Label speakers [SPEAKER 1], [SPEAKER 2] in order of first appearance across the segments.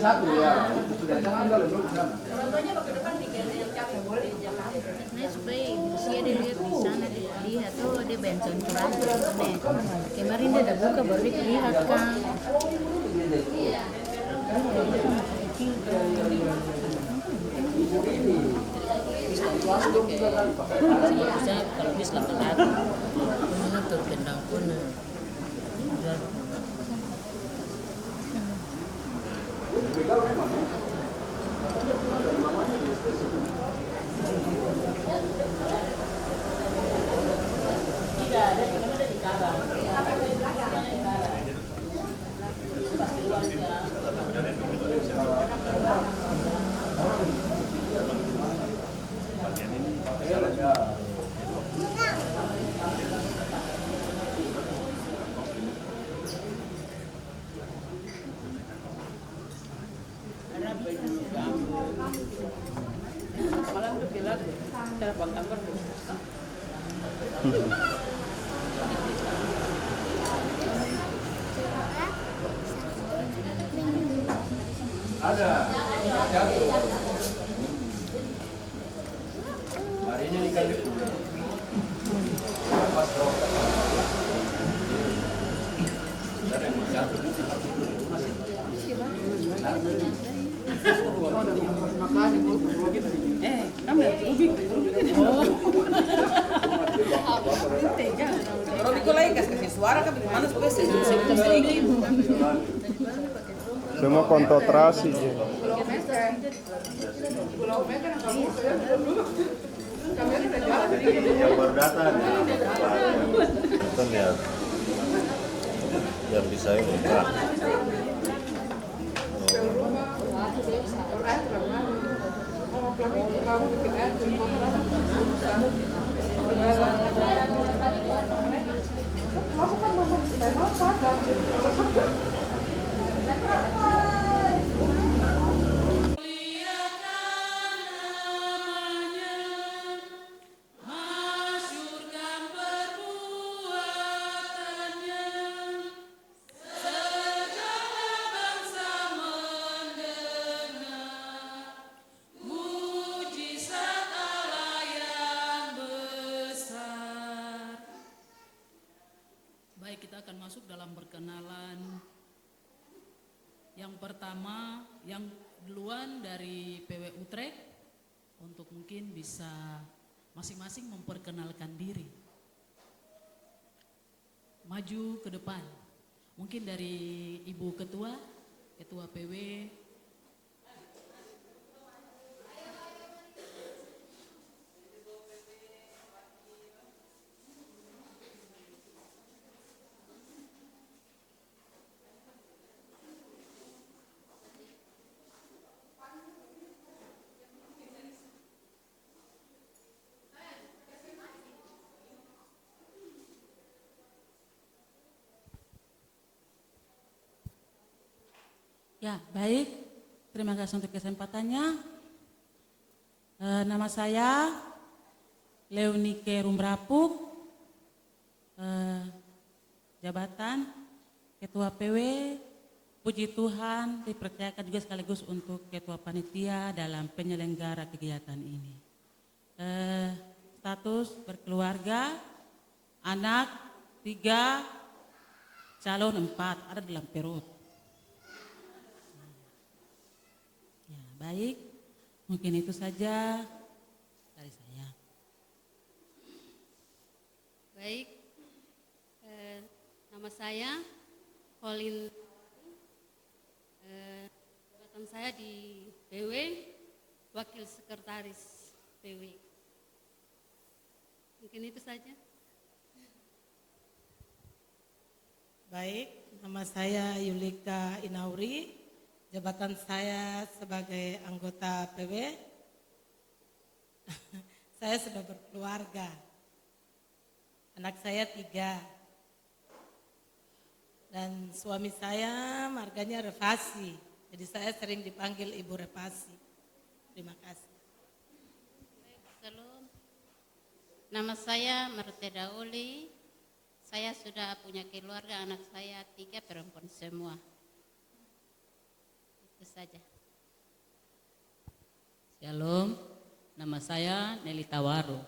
[SPEAKER 1] satu ya. Sudah jangan kalau belum sana.
[SPEAKER 2] Contohnya waktu depan bikin yang capek boleh jalan.
[SPEAKER 3] Nah, supaya dia dilihat di sana, dia lihat oh dia bensin kurang. Nih, kemarin dia udah buka baru dia lihat kan.
[SPEAKER 4] Bisa kalau bisa laki-laki menutup kendang pun
[SPEAKER 2] Malam tuh gila, cara bang kantor.
[SPEAKER 1] Ada. Jatuh. Harinya dikali. Pas roket. Ada yang jatuh.
[SPEAKER 2] Kamu rugi. Kalau Nikolai kasih suara kan mana spesies sedikit.
[SPEAKER 5] Semua konsentrasi je.
[SPEAKER 6] Yang berdata kita lihat yang bisa ini Pak.
[SPEAKER 4] Baik, kita akan masuk dalam perkenalan. Yang pertama, yang duluan dari PW Utrecht untuk mungkin bisa masing-masing memperkenalkan diri. Maju ke depan. Mungkin dari Ibu Ketua PW.
[SPEAKER 7] Ya, baik. Terima kasih untuk kesempatannya. Nama saya Leonike Rumbrapuk, jabatan Ketua PW. Puji Tuhan, dipercayakan juga sekaligus untuk Ketua Panitia dalam penyelenggara kegiatan ini. Status berkeluarga, anak 3, calon 4, ada dalam perut. Baik, mungkin itu saja dari saya.
[SPEAKER 8] Baik, nama saya Colin, jabatan saya di PW, Wakil Sekretaris PW. Mungkin itu saja.
[SPEAKER 9] Baik, nama saya Yulika Inauri. Jabatan saya sebagai anggota PW, saya sudah berkeluarga, anak saya 3, dan suami saya marganya Revasi, jadi saya sering dipanggil Ibu Revasi. Terima kasih.
[SPEAKER 8] Salam. Nama saya Marteda Uli, saya sudah punya keluarga, anak saya 3 perempuan semua. Itu saja.
[SPEAKER 4] Shalom, nama saya Nelly Tawaru.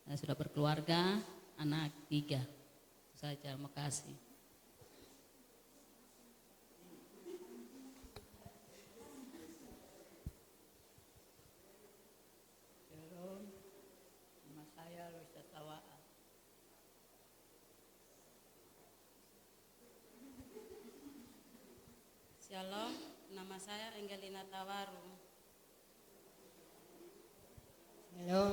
[SPEAKER 4] Saya sudah berkeluarga, anak 3. Itu saja, makasih.
[SPEAKER 5] Shalom, nama saya Loisa Sawaa.
[SPEAKER 7] Shalom, nama saya Engelina Tawaru.
[SPEAKER 10] Halo,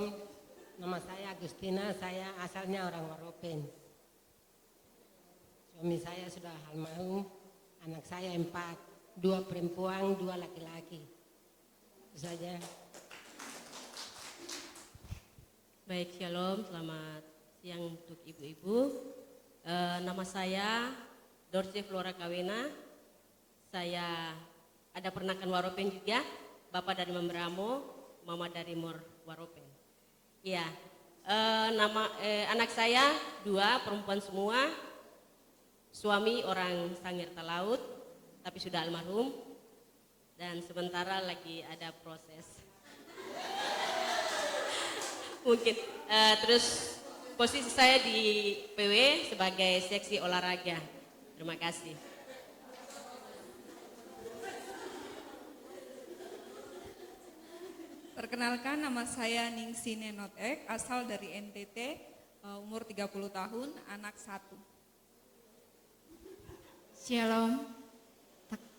[SPEAKER 10] nama saya Agustina, saya asalnya orang Waropen. Suami saya sudah almarhum, anak saya 4, 2 perempuan, 2 laki-laki. Itu saja.
[SPEAKER 11] Baik, shalom, selamat siang untuk ibu-ibu. Nama saya Dorce Flora Kawena. Saya ada pernakan Waropen juga, bapak dari Memberamo, mama dari Mor Waropen. Iya, anak saya 2 perempuan semua, suami orang Sangir Talaut, tapi sudah almarhum, dan sementara lagi ada proses. Mungkin terus posisi saya di PW sebagai seksi olahraga. Terima kasih.
[SPEAKER 12] Perkenalkan, nama saya Ningsine Notek, asal dari NTT, umur 30 tahun, anak 1.
[SPEAKER 13] Shalom,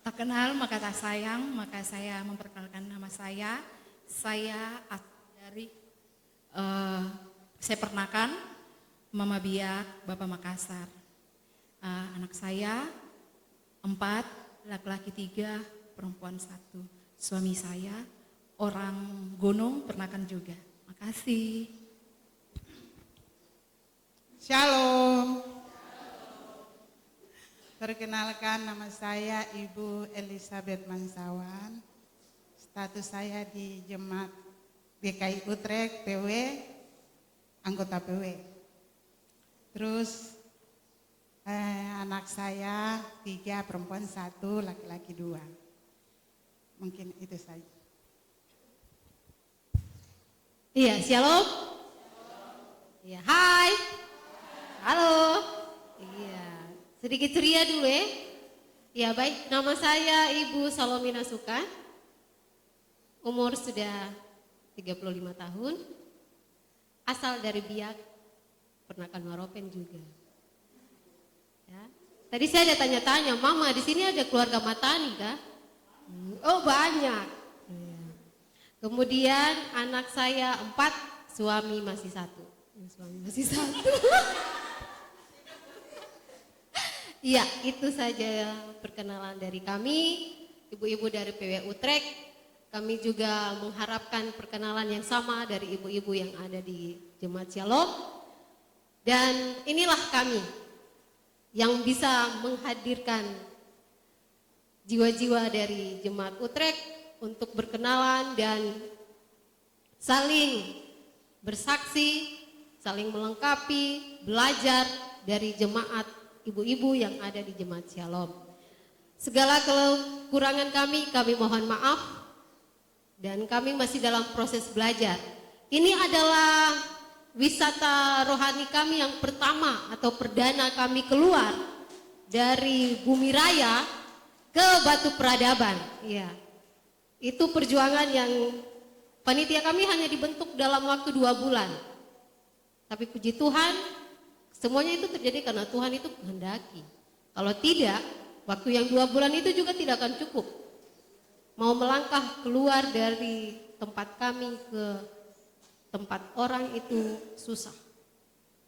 [SPEAKER 13] tak kenal maka tak sayang, maka saya memperkenalkan nama saya. Saya dari saya pernakan Mama Biak, Bapak Makassar. Anak saya 4, laki-laki 3, perempuan 1. Suami saya orang Gunung, pernakan juga. Makasih.
[SPEAKER 14] Shalom. Perkenalkan, nama saya Ibu Elizabeth Mansawan. Status saya di Jemaat GKI Utrecht PW, anggota PW. Terus anak saya 3, perempuan 1, laki-laki 2. Mungkin itu saja.
[SPEAKER 15] Iya, shalom. Iya, hai. Halo. Iya, sedikit ceria dulu ya. Ya baik, nama saya Ibu Salomina Sukan. Umur sudah 35 tahun. Asal dari Biak, pernakan Waropen juga. Ya. Tadi saya ada tanya-tanya, Mama di sini ada keluarga Matani kah? Oh banyak. Kemudian anak saya 4, suami masih 1. Suami masih 1. Iya, itu saja perkenalan dari kami, ibu-ibu dari PW Utrecht. Kami juga mengharapkan perkenalan yang sama dari ibu-ibu yang ada di Jemaat Shalom. Dan inilah kami yang bisa menghadirkan jiwa-jiwa dari Jemaat Utrecht untuk berkenalan dan saling bersaksi, saling melengkapi, belajar dari jemaat ibu-ibu yang ada di Jemaat Shalom. Segala kekurangan kami mohon maaf dan kami masih dalam proses belajar. Ini adalah wisata rohani kami yang pertama atau perdana kami keluar dari Bumi Raya ke Batu Peradaban. Ya. Itu perjuangan yang panitia kami hanya dibentuk dalam waktu 2 bulan. Tapi puji Tuhan, semuanya itu terjadi karena Tuhan itu kehendaki. Kalau tidak, waktu yang 2 bulan itu juga tidak akan cukup. Mau melangkah keluar dari tempat kami ke tempat orang itu susah.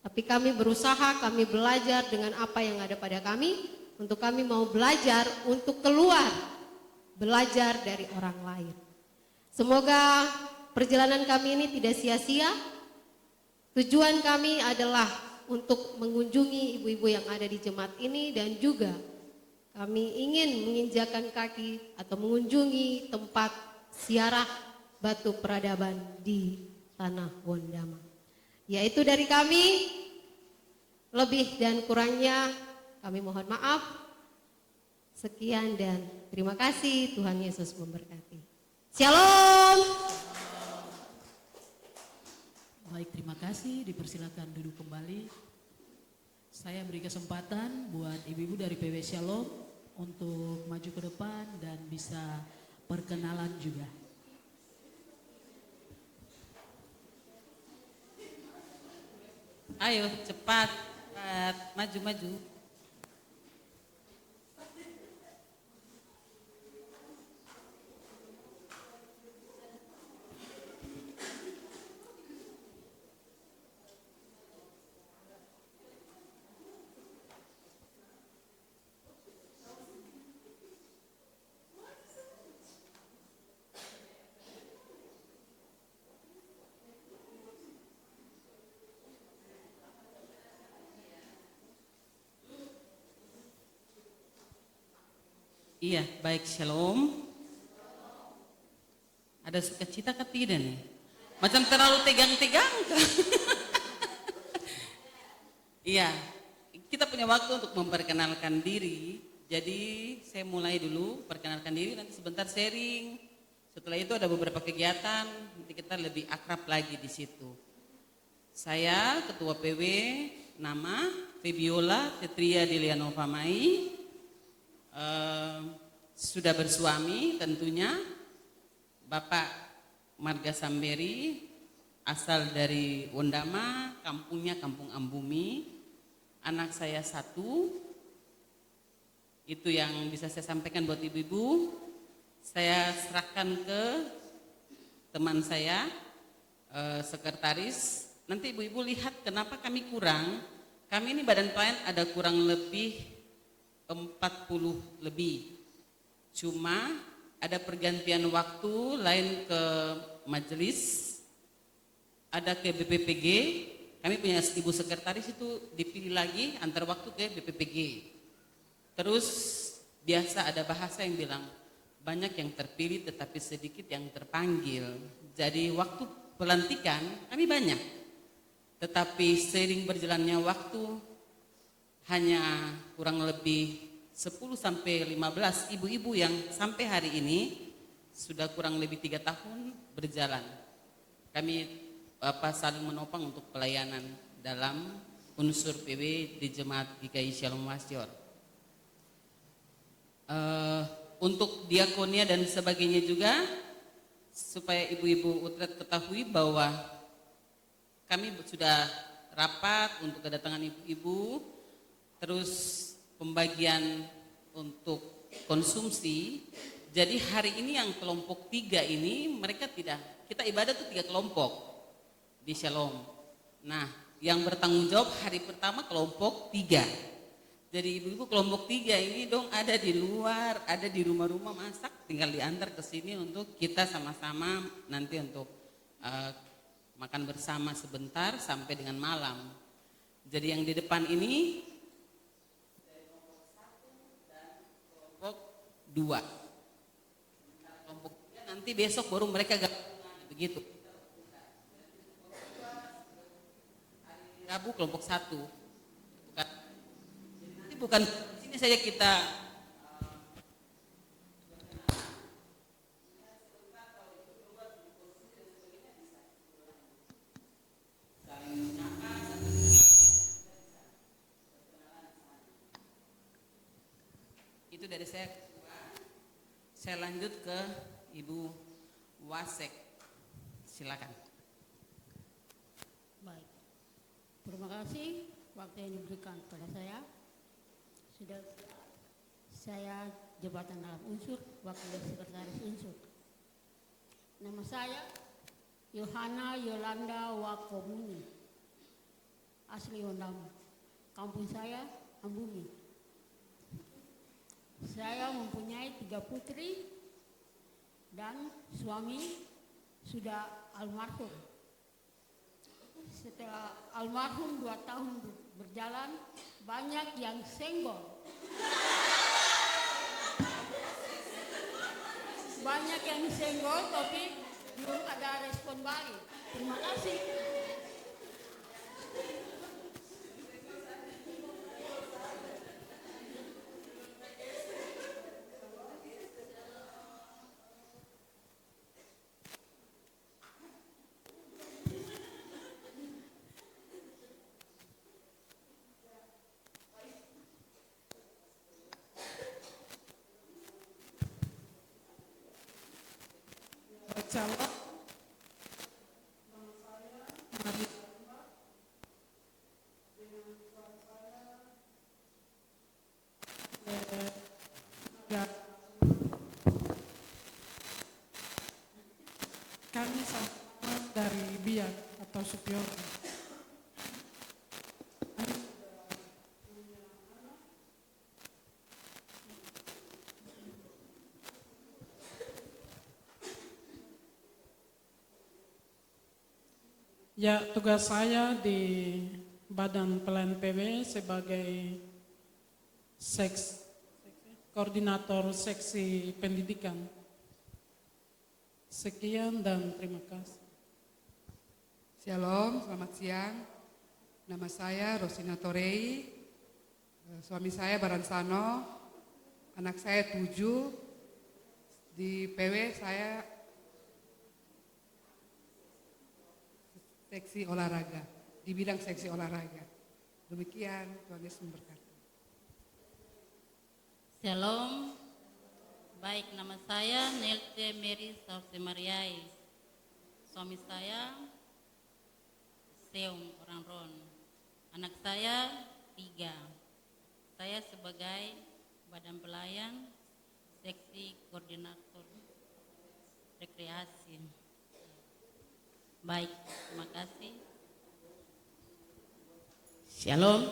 [SPEAKER 15] Tapi kami berusaha, kami belajar dengan apa yang ada pada kami. Untuk kami mau belajar untuk keluar. Belajar dari orang lain. Semoga perjalanan kami ini tidak sia-sia. Tujuan kami adalah untuk mengunjungi ibu-ibu yang ada di jemaat ini dan juga kami ingin menginjakan kaki atau mengunjungi tempat ziarah Batu Peradaban di Tanah Wondama. Yaitu dari kami, lebih dan kurangnya kami mohon maaf. Sekian dan Terima kasih, Tuhan Yesus memberkati. Shalom.
[SPEAKER 4] Baik, terima kasih. Dipersilakan duduk kembali. Saya beri kesempatan buat ibu-ibu dari PW Shalom untuk maju ke depan dan bisa perkenalan juga.
[SPEAKER 7] Ayo cepat, maju-maju. Iya, baik, shalom. Ada sukacita ke tidak nih? Macam terlalu tegang-tegang. Iya, kita punya waktu untuk memperkenalkan diri. Jadi saya mulai dulu perkenalkan diri, nanti sebentar sharing. Setelah itu ada beberapa kegiatan, nanti kita lebih akrab lagi di situ. Saya Ketua PW, nama Febiola Tetria Dilianova Mai. Sudah bersuami tentunya, Bapak Marga Samberi, asal dari Wondama, kampungnya Kampung Ambumi. Anak saya 1, itu yang bisa saya sampaikan buat ibu-ibu. Saya serahkan ke teman saya, sekretaris. Nanti ibu-ibu lihat kenapa kami kurang. Kami ini badan pelayan ada kurang lebih 40 lebih. Cuma ada pergantian waktu, lain ke majelis, ada ke BPPG. Kami punya ibu sekretaris itu dipilih lagi antar waktu ke BPPG. Terus biasa ada bahasa yang bilang banyak yang terpilih tetapi sedikit yang terpanggil. Jadi waktu pelantikan kami banyak, tetapi seiring berjalannya waktu hanya kurang lebih 10 sampai 15 ibu-ibu yang sampai hari ini sudah kurang lebih 3 tahun berjalan. Kami saling menopang untuk pelayanan dalam unsur PW di Jemaat GKI Shalom Wasyor. Untuk diakonia dan sebagainya juga, supaya ibu-ibu Utrecht ketahui bahwa kami sudah rapat untuk kedatangan ibu-ibu, terus pembagian untuk konsumsi. Jadi hari ini yang kelompok 3 ini mereka tidak, kita ibadah tuh 3 kelompok di Shalom. Nah, yang bertanggung jawab hari pertama kelompok 3. Jadi ibu-ibu kelompok 3 ini dong ada di luar, ada di rumah-rumah masak, tinggal diantar ke sini untuk kita sama-sama nanti untuk makan bersama sebentar sampai dengan malam. Jadi yang di depan ini 2. Kelompok 3 nanti besok baru mereka gabungan begitu. Hari Rabu kelompok 1. Nanti bukan sini saja kita itu dari saya. Saya lanjut ke Ibu Wasek, silakan.
[SPEAKER 16] Baik, terima kasih waktu yang diberikan kepada saya. Sudah saya jabatan dalam unsur, wakil sekretaris unsur. Nama saya Yohana Yolanda Wakomuni, asli Wondama, kampung saya Ambumi. Saya mempunyai 3 putri dan suami sudah almarhum. Setelah almarhum 2 tahun berjalan, banyak yang senggol. Banyak yang senggol tapi belum ada respon balik. Terima kasih.
[SPEAKER 17] Shalom. Kami sama dari Biak atau Supiono. Ya, tugas saya di Badan Pelayanan PW sebagai koordinator seksi pendidikan. Sekian dan terima kasih.
[SPEAKER 18] Shalom, selamat siang. Nama saya Rosina Torei, suami saya Baransano, anak saya 7, di PW saya seksi olahraga, di bidang seksi olahraga. Demikian, Tuhan Yesus memberkati.
[SPEAKER 8] Shalom. Baik, nama saya Nelte Mary Sausemariai. Suami saya Seum orang Ron. Anak saya 3. Saya sebagai badan pelayan seksi koordinator rekreasi. Baik, terima kasih.
[SPEAKER 5] Shalom.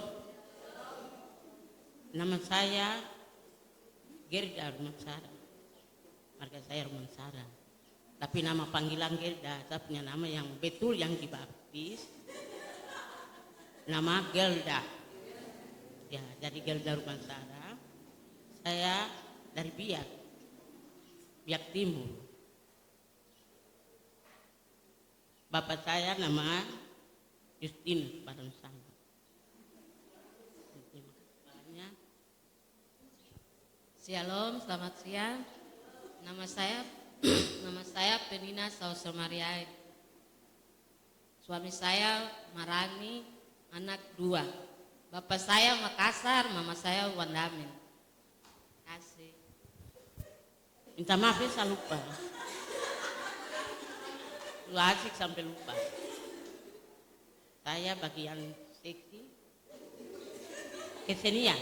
[SPEAKER 5] Nama saya Gerda Rumansara. Marga saya Rumansara. Tapi nama panggilan Gerda, saya punya nama yang betul yang dibaptis. Nama Gelda. Ya, jadi Gelda Rumansara. Saya dari Biak. Biak Timur. Bapak saya nama Justinus Baransano.
[SPEAKER 15] Shalom, selamat siang. Nama saya Penina Sausemariai. Suami saya Marani, anak 2. Bapak saya Makassar, mama saya Wandamin. Kasih.
[SPEAKER 5] Minta maaf ya, saya lupa. Lu asik sampai lupa. Saya bagian seksi kesenian.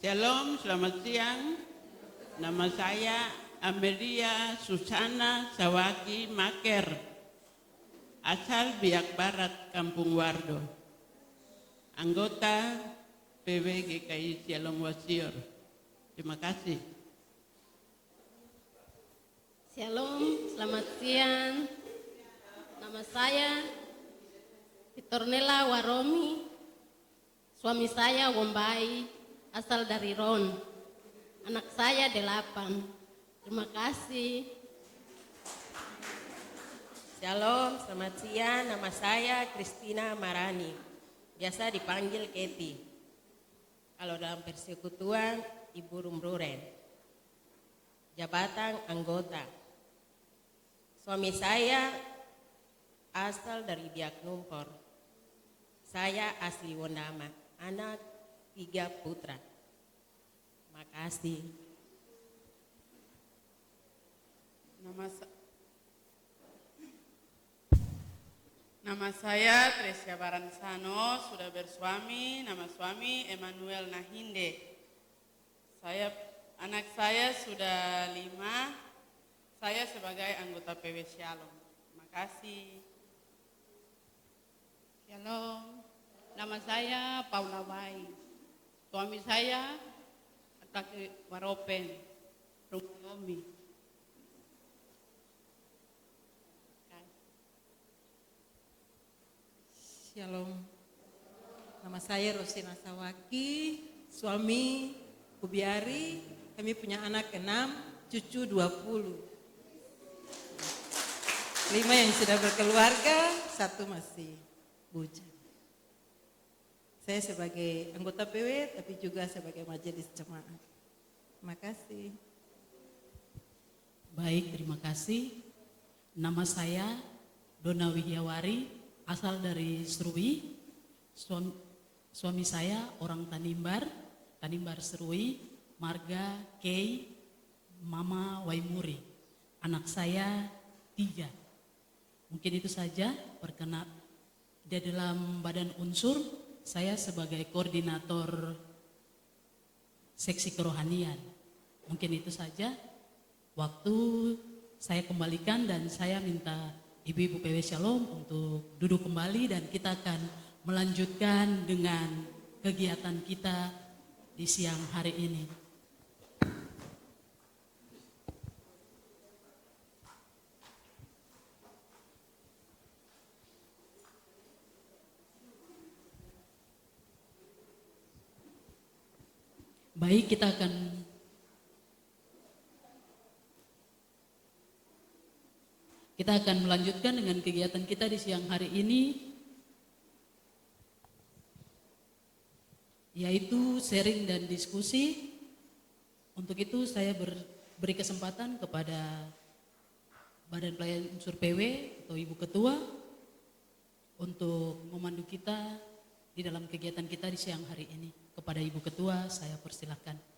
[SPEAKER 19] Shalom, selamat siang. Nama saya Amelia Susana Sawaki Maker. Asal Biak Barat, Kampung Wardo. Anggota PW GKI Shalom Wasior. Terima kasih.
[SPEAKER 15] Shalom, selamat siang. Nama saya Pitornela Waromi. Suami saya Wombai, asal dari Ron. Anak saya 8. Terima kasih.
[SPEAKER 20] Shalom, selamat siang. Nama saya Kristina Marani. Biasa dipanggil Keti. Kalau dalam persekutuan, Ibu Rumruren. Jabatan anggota. Suami saya asal dari Biak Numpor. Saya asli Wondama. Anak 3 putra. Makasih.
[SPEAKER 19] Nama saya Tresia Baransano, sudah bersuami. Nama suami Emmanuel Nahinde. Anak saya sudah 5. Saya sebagai anggota PW Shalom. Terima kasih.
[SPEAKER 16] Shalom. Nama saya Paula Bai. Suami saya Ataki Waropen, Rumomi.
[SPEAKER 9] Shalom. Nama saya Rosina Sawaki, suami Kubiari. Kami punya anak 6, cucu 20. 5 yang sudah berkeluarga, 1 masih bujang. Saya sebagai anggota PW, tapi juga sebagai majelis jemaat. Terima kasih.
[SPEAKER 4] Baik, terima kasih. Nama saya Dona Wihyawari, asal dari Serui. Suami saya orang Tanimbar Serui, marga Kei, Mama Waimuri. Anak saya 3. Mungkin itu saja perkenalan. Di dalam badan unsur, saya sebagai koordinator seksi kerohanian. Mungkin itu saja. Waktu saya kembalikan dan saya minta Ibu-Ibu PW Shalom untuk duduk kembali dan kita akan melanjutkan dengan kegiatan kita di siang hari ini. Baik, kita akan melanjutkan dengan kegiatan kita di siang hari ini, yaitu sharing dan diskusi. Untuk itu saya beri kesempatan kepada Badan Pelayanan Unsur PW atau Ibu Ketua untuk memandu kita di dalam kegiatan kita di siang hari ini. Kepada Ibu Ketua saya persilahkan.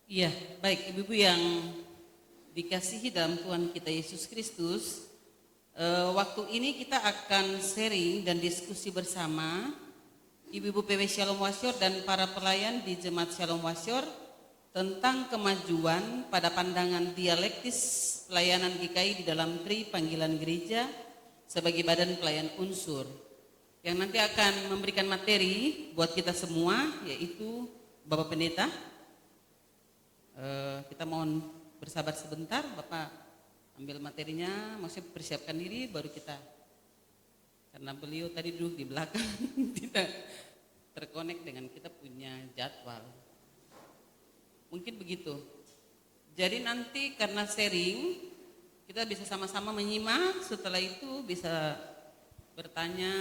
[SPEAKER 7] Iya, baik Ibu-Ibu yang dikasihi dalam Tuhan kita Yesus Kristus, waktu ini kita akan sharing dan diskusi bersama Ibu-Ibu PW Shalom Warrior dan para pelayan di Jemaat Shalom Warrior tentang kemajuan pada pandangan dialektis pelayanan GKI di dalam tri panggilan gereja sebagai badan pelayan unsur, yang nanti akan memberikan materi buat kita semua, yaitu Bapak Pendeta. Kita mohon bersabar sebentar, Bapak ambil materinya, maksudnya persiapkan diri baru kita, karena beliau tadi duduk di belakang tidak terkonek dengan kita punya jadwal. Mungkin begitu. Jadi nanti karena sharing kita bisa sama-sama menyimak, setelah itu bisa bertanya,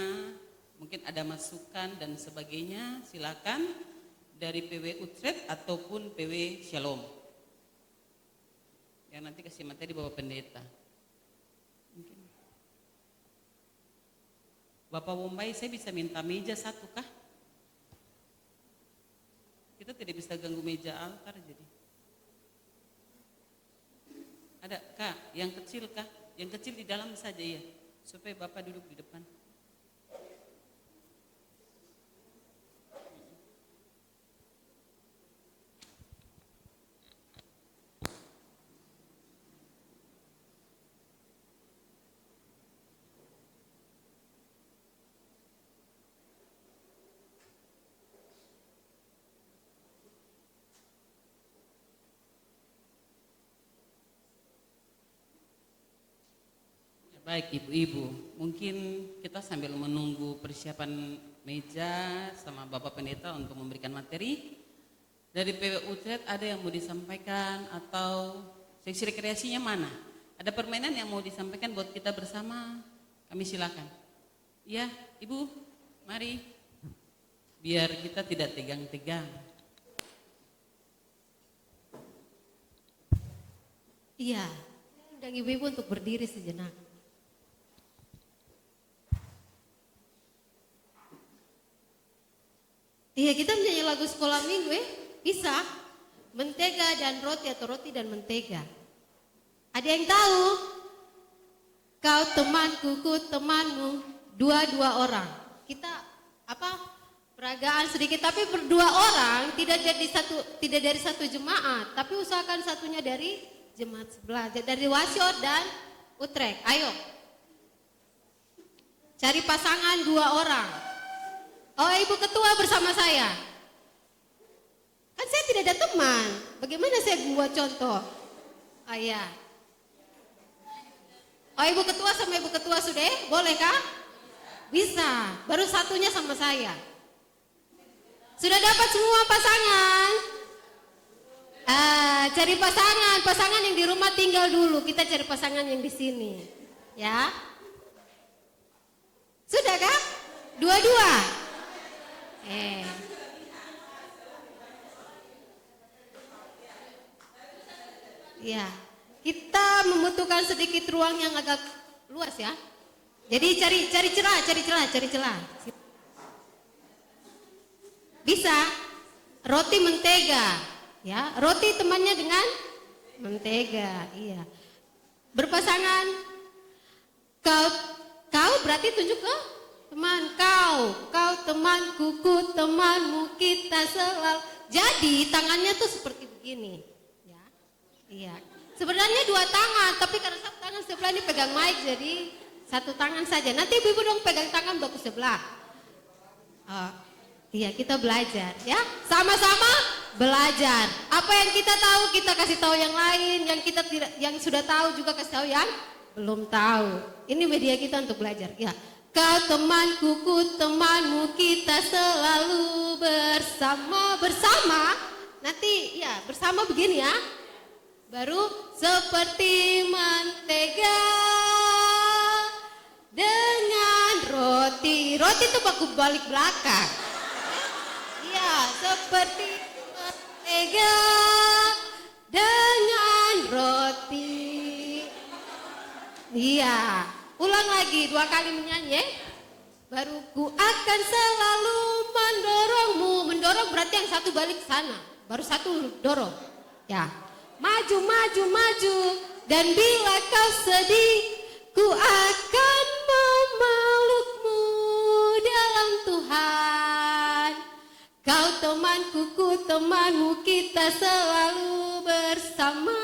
[SPEAKER 7] mungkin ada masukan dan sebagainya, silakan dari PW Utrecht ataupun PW Shalom. Yang nanti kasih materi Bapak Pendeta. Mungkin. Bapak Wombay, saya bisa minta meja 1 kah? Kita tidak bisa ganggu meja altar jadi. Ada kah? Yang kecil kah? Yang kecil di dalam saja ya, supaya Bapak duduk di depan. Baik Ibu-Ibu, mungkin kita sambil menunggu persiapan meja sama Bapak Pendeta untuk memberikan materi. Dari PW Utrecht ada yang mau disampaikan atau seksi rekreasinya mana? Ada permainan yang mau disampaikan buat kita bersama? Kami silakan. Ya Ibu, mari. Biar kita tidak tegang-tegang.
[SPEAKER 15] Iya, undang Ibu-Ibu untuk berdiri sejenak. Iya, kita menyanyi lagu sekolah minggu bisa. Mentega dan roti atau roti dan mentega. Ada yang tahu? Kau temanku, ku temanmu, dua-dua orang. Kita peragaan sedikit, tapi berdua orang, tidak dari satu jemaat, tapi usahakan satunya dari jemaat sebelah, dari Warrior dan Utrecht. Ayo, cari pasangan 2 orang. Oh, Ibu Ketua bersama saya. Kan saya tidak ada teman. Bagaimana saya membuat contoh? Oh iya. Oh, Ibu Ketua sama Ibu Ketua sudah? Boleh kah? Bisa. Baru satunya sama saya. Sudah dapat semua pasangan? Cari pasangan yang di rumah tinggal dulu. Kita cari pasangan yang di sini. Ya. Sudah kah? Dua-dua? Ya, kita membutuhkan sedikit ruang yang agak luas ya. Jadi cari celah. Bisa. Roti mentega, ya. Roti temannya dengan mentega, iya. Berpasangan. Kau berarti tunjuk ke teman kau temanku, ku temanmu, kita selalu. Jadi tangannya tuh seperti begini. Iya, sebenarnya dua tangan, tapi karena satu tangan sebelah ini pegang mic, jadi satu tangan saja. Nanti ibu dong pegang tangan ke sebelah. Iya, kita belajar ya, sama-sama belajar. Apa yang kita tahu kita kasih tahu yang lain, yang kita tidak, yang sudah tahu juga kasih tahu yang belum tahu. Ini media kita untuk belajar. Ya, kau temanku, ku temanmu, kita selalu bersama. Nanti ya bersama begini ya. Baru seperti mentega dengan roti. Roti itu baku balik belakang. Iya, seperti mentega dengan roti. Iya, ulang lagi 2 kali menyanyi. Baru ku akan selalu mendorongmu. Mendorong berarti yang satu balik sana. Baru satu dorong. Ya. Maju, dan bila kau sedih, ku akan memelukmu dalam Tuhan. Kau temanku, ku temanmu, kita selalu bersama.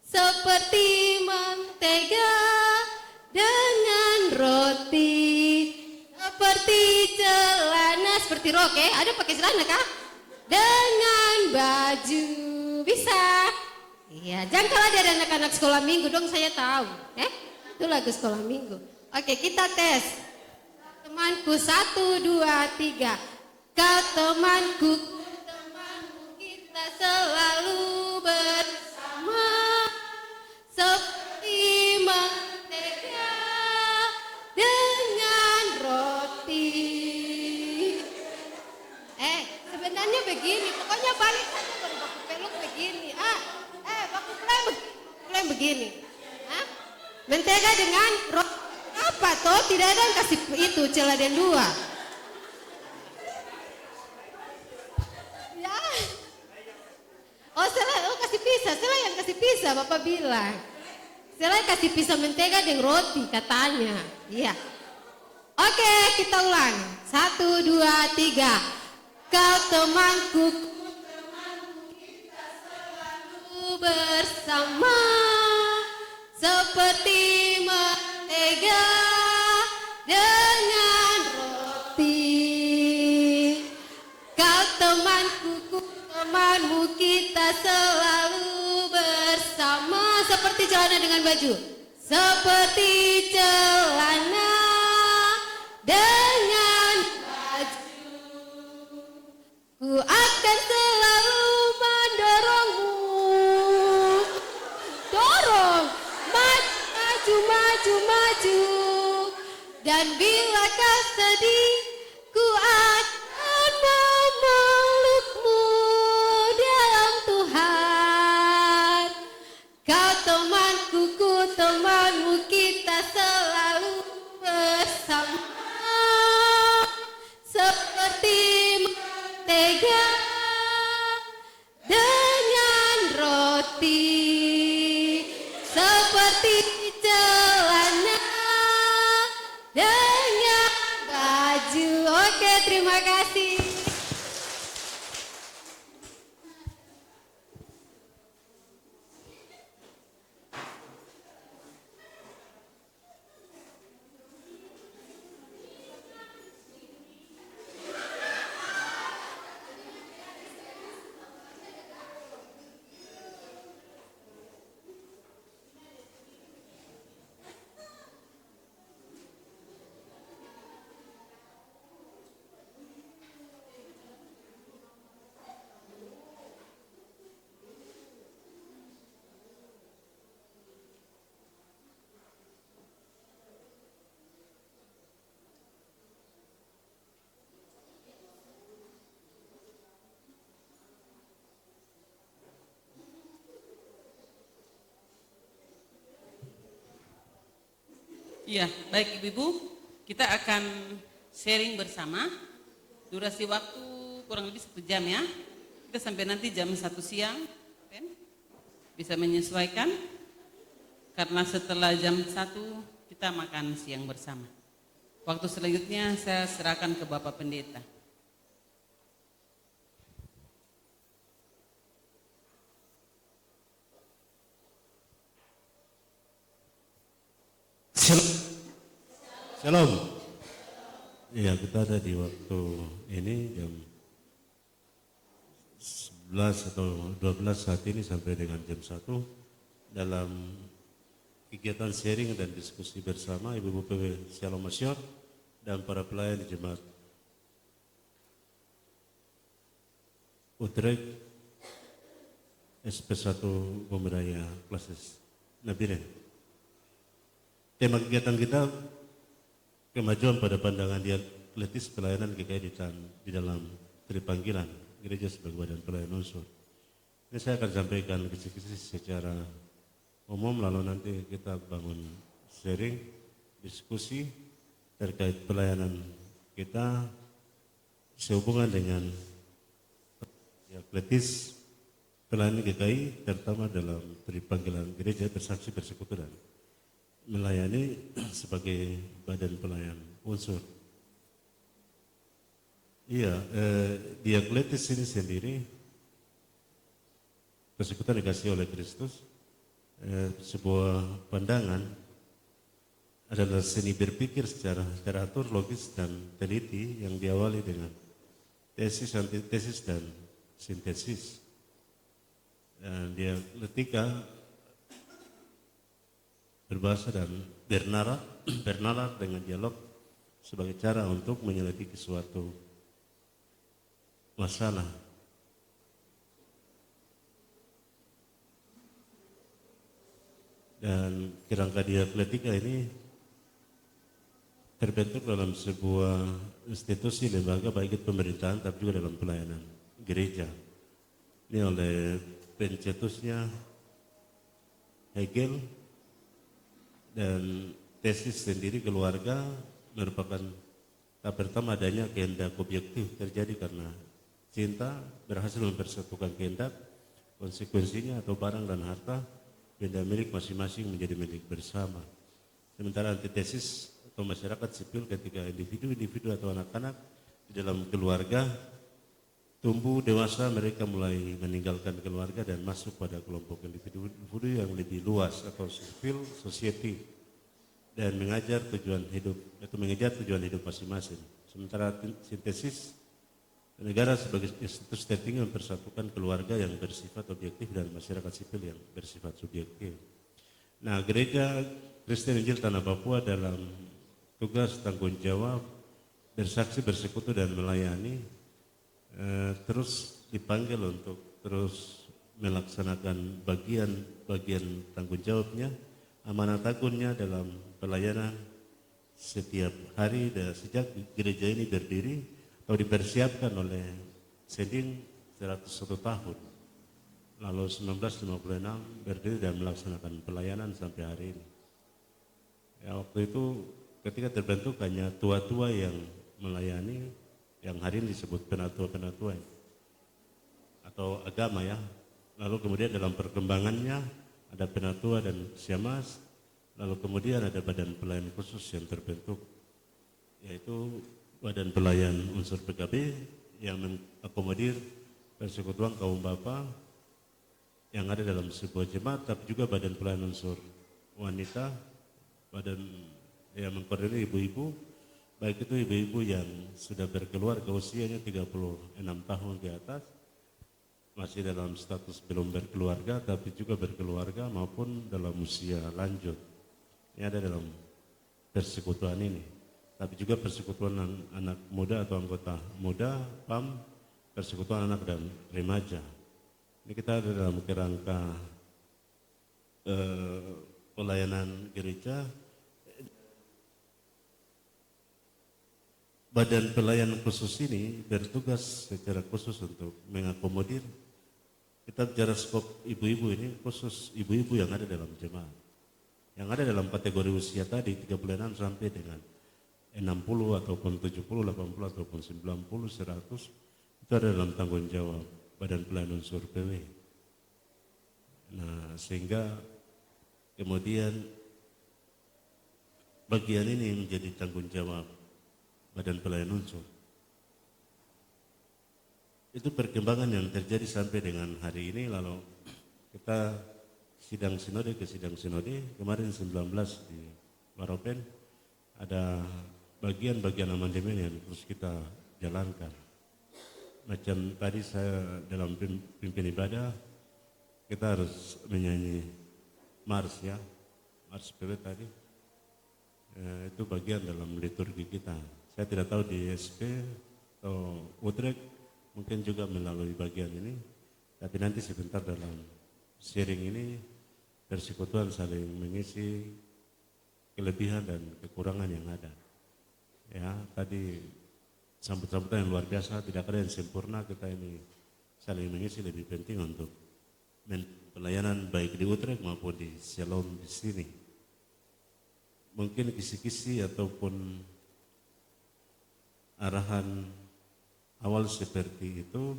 [SPEAKER 15] Seperti mentega dengan roti, seperti celana, seperti rok ya. Ada pakai celana kah? Dengan baju. Bisa. Iya, jangan kalah dari anak-anak sekolah minggu dong, saya tahu. Itu lagu sekolah minggu. Oke, kita tes. Temanku 1, 2, 3. Kau temanku, kita selalu bersama. Seperti mentega dengan roti. Sebenarnya begini, pokoknya balik saja baru baku peluk begini. Baku peluk begini. Mentega dengan roti apa toh? Tidak ada yang kasih itu celah dan 2. Ya. Kasih pisah. Celah yang kasih pisah, Bapak bilang. Celah kasih pisah mentega dengan roti katanya. Iya. Oke, kita ulang. 1, 2, 3. Kau temanku, kita selalu bersama. Seperti mentega dengan roti. Kau temanku, temanmu, kita selalu bersama. Seperti celana dengan baju. Seperti celana dengan baju. Ku akan selalu mendorongmu. Dorong. Maju. Dan bila kau sedih, ku akan memelukmu dalam Tuhan. Kau temanku, ku temanmu, kita selalu bersama. Seperti mentega dengan roti. Seperti celana dengan baju. Oke, terima kasih.
[SPEAKER 7] Iya, baik Ibu-ibu, kita akan sharing bersama. Durasi waktu kurang lebih 1 jam ya. Kita sampai nanti jam 1 siang. Bisa menyesuaikan. Karena setelah jam 1 kita makan siang bersama. Waktu selanjutnya saya serahkan ke Bapak Pendeta.
[SPEAKER 21] Shalom. Iya, kita ada di waktu ini jam 11 atau 12 saat ini sampai dengan jam 1 dalam kegiatan sharing dan diskusi bersama Ibu-ibu PW Shalom Masyar dan para pelayan di Jemaat Utrecht SP1 Pemeraya Klasis Nabire. Tema kegiatan kita kemajuan pada pandangan dialektis pelayanan GKI di dalam Tripanggilan Gereja sebagai badan pelayan unsur. Ini saya akan sampaikan kisi-kisi secara umum, lalu nanti kita bangun sharing, diskusi terkait pelayanan kita sehubungan dengan dialektis pelayanan GKI, terutama dalam Tripanggilan Gereja bersaksi bersekutu dan melayani sebagai badan pelayan unsur. Iya, dialektis ini sendiri persekutuan dikasih oleh Kristus, sebuah pandangan adalah seni berpikir secara teratur, logis dan teliti yang diawali dengan tesis, antitesis dan sintesis. Dan dialektika berbahasa dan bernalar dengan dialog sebagai cara untuk menyelidiki suatu masalah. Dan kerangka dialektika ini terbentuk dalam sebuah institusi lembaga baik itu pemerintahan tapi juga dalam pelayanan gereja. Ini oleh pencetusnya Hegel. Dan tesis sendiri keluarga merupakan tahap pertama adanya kehendak objektif terjadi karena cinta berhasil mempersatukan kehendak, konsekuensinya atau barang dan harta benda milik masing-masing menjadi milik bersama. Sementara antitesis atau masyarakat sipil ketika individu atau anak-anak di dalam keluarga tumbuh dewasa, mereka mulai meninggalkan keluarga dan masuk pada kelompok individu yang lebih luas atau civil society dan mengejar tujuan hidup masing-masing. Sementara sintesis, negara sebagai institusi tertinggi mempersatukan keluarga yang bersifat objektif dan masyarakat sipil yang bersifat subjektif. Nah, Gereja Kristen Injil Tanah Papua dalam tugas tanggung jawab bersaksi, bersekutu dan melayani terus dipanggil untuk terus melaksanakan bagian tanggung jawabnya, amanat agungnya dalam pelayanan setiap hari dan sejak gereja ini berdiri atau dipersiapkan oleh Sending 101 tahun. Lalu 1956 berdiri dan melaksanakan pelayanan sampai hari ini. Ya, waktu itu ketika terbentuk hanya tua-tua yang melayani, yang hari ini disebut penatua-penatua atau agama ya. Lalu kemudian dalam perkembangannya ada penatua dan siamas, lalu kemudian ada badan pelayan khusus yang terbentuk, yaitu badan pelayan unsur PKB yang mengakomodir persekutuan kaum bapa yang ada dalam sebuah jemaat, tapi juga badan pelayan unsur wanita, badan yang mengkoordinir ibu-ibu, baik itu ibu-ibu yang sudah berkeluarga usianya 36 tahun ke atas, masih dalam status belum berkeluarga tapi juga berkeluarga, maupun dalam usia lanjut. Ini ada dalam persekutuan ini. Tapi juga persekutuan anak muda atau anggota muda, PAM, persekutuan anak dan remaja. Ini kita ada dalam kerangka pelayanan gereja. Badan pelayan khusus ini bertugas secara khusus untuk mengakomodir, kita bicara skop ibu-ibu ini khusus ibu-ibu yang ada dalam jemaat. Yang ada dalam kategori usia tadi 36 sampai dengan 60 ataupun 70, 80 ataupun 90, 100 itu ada dalam tanggung jawab Badan Pelayanan Unsur PW. Nah, sehingga kemudian bagian ini menjadi tanggung jawab Badan Pelayanan Unsur. Itu perkembangan yang terjadi sampai dengan hari ini. Lalu kita sidang sinode ke sidang sinode, kemarin 19 di Maropen ada bagian-bagian amandemen yang terus kita jalankan. Macam tadi saya dalam pimpin ibadah, kita harus menyanyi Mars ya, Mars PW tadi. Itu bagian dalam liturgi kita. Saya tidak tahu di SP atau Utrecht mungkin juga melalui bagian ini, tapi nanti sebentar dalam sharing ini persekutuan saling mengisi kelebihan dan kekurangan yang ada. Ya, tadi sambutan yang luar biasa, tidak ada yang sempurna, kita ini saling mengisi lebih penting untuk pelayanan baik di Utrecht maupun di Shalom di sini. Mungkin kisi-kisi ataupun arahan awal seperti itu,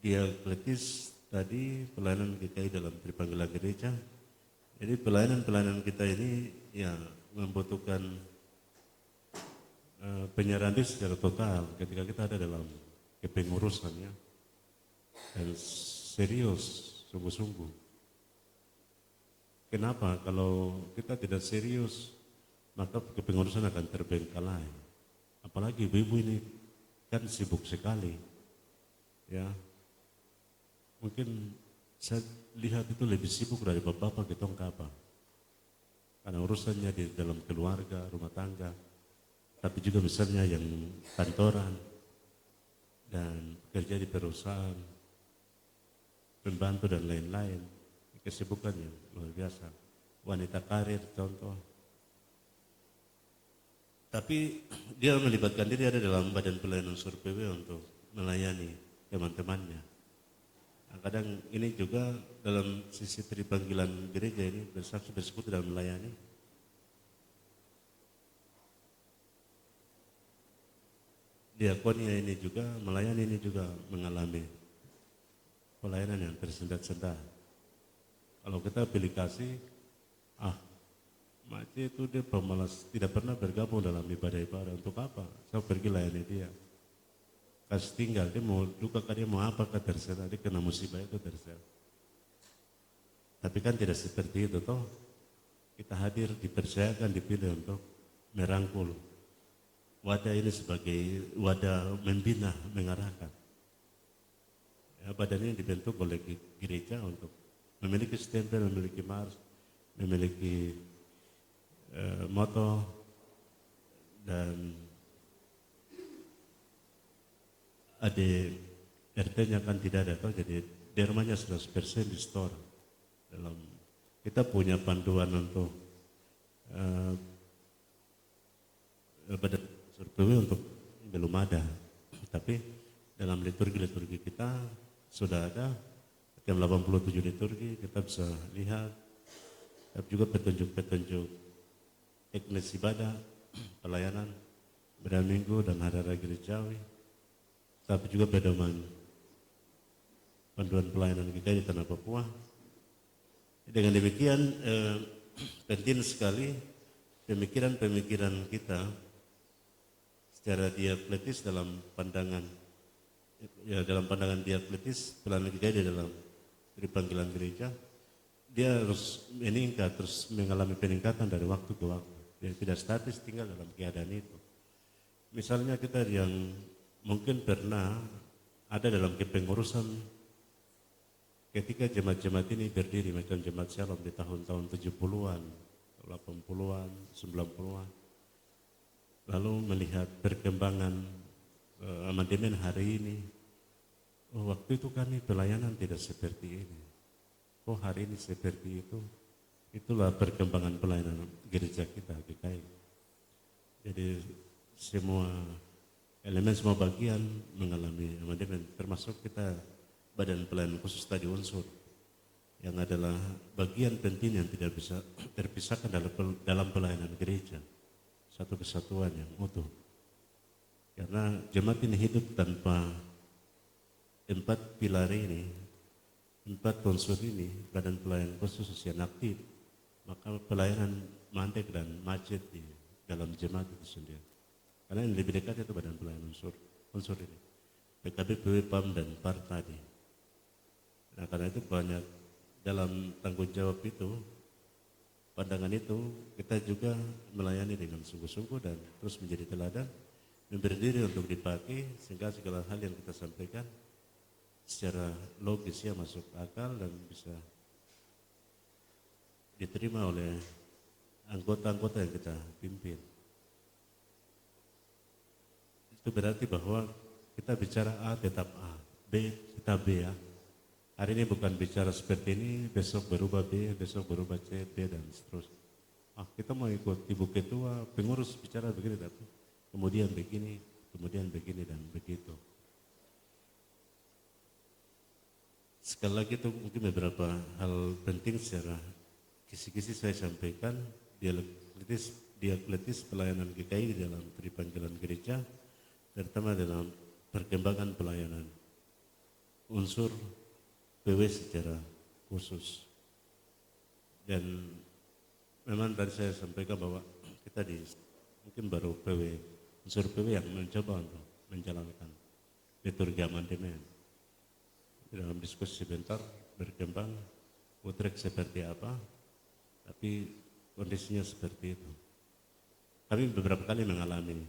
[SPEAKER 21] diakletis tadi pelayanan GKI dalam Tripanggilan Gereja. Jadi pelayanan kita ini ya membutuhkan penyerahan diri secara total ketika kita ada dalam kepengurusannya dan serius sungguh-sungguh. Kenapa? Kalau kita tidak serius maka kepengurusan akan terbengkalai. Apalagi ibu-ibu ini kan sibuk sekali, ya. Mungkin saya lihat itu lebih sibuk dari bapak-bapak ketong kapa. Karena urusannya di dalam keluarga, rumah tangga, tapi juga misalnya yang kantoran dan kerja di perusahaan, pembantu dan lain-lain, kesibukannya luar biasa. Wanita karir contoh. Tapi dia melibatkan diri ada dalam Badan Pelayanan Unsur PW untuk melayani teman-temannya. Nah, kadang ini juga dalam sisi Tripanggilan Gereja ini bersaksi bersekutu dalam melayani. Diakonia ini juga, melayani ini juga mengalami pelayanan yang tersendat-sendat. Kalau kita pilih kasih, Mace itu dia pemalas, tidak pernah bergabung dalam ibadah-ibadah. Untuk apa? Saya pergi layani dia. Kasih tinggal, dia mau duka, dia mau apa, terserah. Dia kena musibah itu terserah. Tapi kan tidak seperti itu toh. Kita hadir, dipercayakan, dipilih untuk merangkul wadah ini sebagai wadah membina, mengarahkan. Ya, badan ini dibentuk oleh gereja untuk memiliki stempel, memiliki mars, memiliki moto, dan RT-nya kan tidak ada toh, jadi dermanya 100% di store. Dalam kita punya panduan untuk Badan Survei untuk belum ada, tapi dalam liturgi kita sudah ada. Jam 87 liturgi kita bisa lihat, tapi juga petunjuk-petunjuk teknis ibadah, pelayanan, bedah minggu dan hari-hari gerejawi, tapi juga pedoman panduan pelayanan kita di Tanah Papua. Dengan demikian penting sekali pemikiran-pemikiran kita secara diakletis dalam pandangan diakletis pelayanan kita di dalam Tripanggilan Gereja, dia harus meningkat, terus mengalami peningkatan dari waktu ke waktu. Dia tidak statis tinggal dalam keadaan itu. Misalnya kita yang mungkin pernah ada dalam kepengurusan ketika jemaat-jemaat ini berdiri macam jemaat Shalom di tahun-tahun 70-an, 80-an, 90-an. Lalu melihat perkembangan amandemen hari ini. Oh, waktu itu kami pelayanan tidak seperti ini. Oh, hari ini seperti itu. Itulah perkembangan pelayanan gereja kita GKI. Jadi semua elemen, semua bagian mengalami amandemen, termasuk kita Badan Pelayanan Khusus tadi unsur. yang adalah bagian penting yang tidak bisa terpisahkan dalam pelayanan gereja, satu kesatuan yang utuh. Karena jemaat ini hidup tanpa 4 pilar ini, 4 unsur ini, badan pelayanan khusus yang aktif, maka pelayanan mandek dan macet di dalam jemaat itu sendiri. Karena yang lebih dekat itu badan pelayanan unsur ini, PKB, PW, PAM, dan PAR tadi. Nah, karena itu banyak dalam tanggung jawab itu, pandangan itu, kita juga melayani dengan sungguh-sungguh dan terus menjadi teladan, memberi diri untuk dipakai sehingga segala hal yang kita sampaikan secara logis ya masuk akal dan bisa diterima oleh anggota-anggota yang kita pimpin. Itu berarti bahwa kita bicara A tetap A, B tetap B ya. Hari ini bukan bicara seperti ini, besok berubah B, besok berubah C, D, dan seterusnya. Kita mau ikut ibu ketua, pengurus bicara begini, tapi kemudian begini, dan begitu. Sekali lagi itu mungkin beberapa hal penting secara kisi-kisi saya sampaikan, diakletis pelayanan GKI di dalam Tripanggilan Gereja, terutama dalam perkembangan pelayanan unsur PW secara khusus. Dan memang tadi saya sampaikan bahwa kita mungkin baru unsur PW yang mencoba untuk menjalankan liturgi amandemen. Dalam diskusi sebentar berkembang Utrecht seperti apa, tapi kondisinya seperti itu. Kami beberapa kali mengalami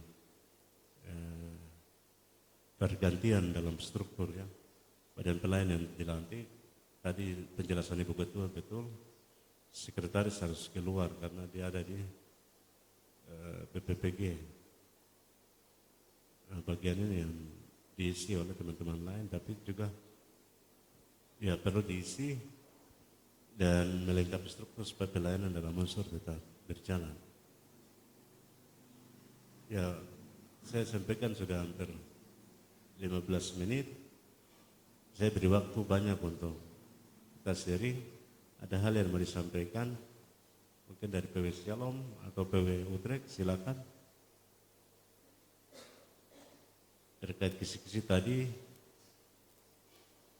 [SPEAKER 21] pergantian dalam struktur ya. Badan pelayanan yang dilantik, tadi penjelasan Ibu Ketua betul, sekretaris harus keluar karena dia ada di BPPG. Nah, bagian ini yang diisi oleh teman-teman lain, tapi juga ya perlu diisi dan melengkapi struktur supaya pelayanan dalam unsur tetap berjalan. Ya, saya sampaikan sudah hampir 15 menit. Saya beri waktu banyak untuk kita sharing. Ada hal yang mau disampaikan, mungkin dari PW Shalom atau PW Utrecht, silakan. Terkait kisi-kisi tadi,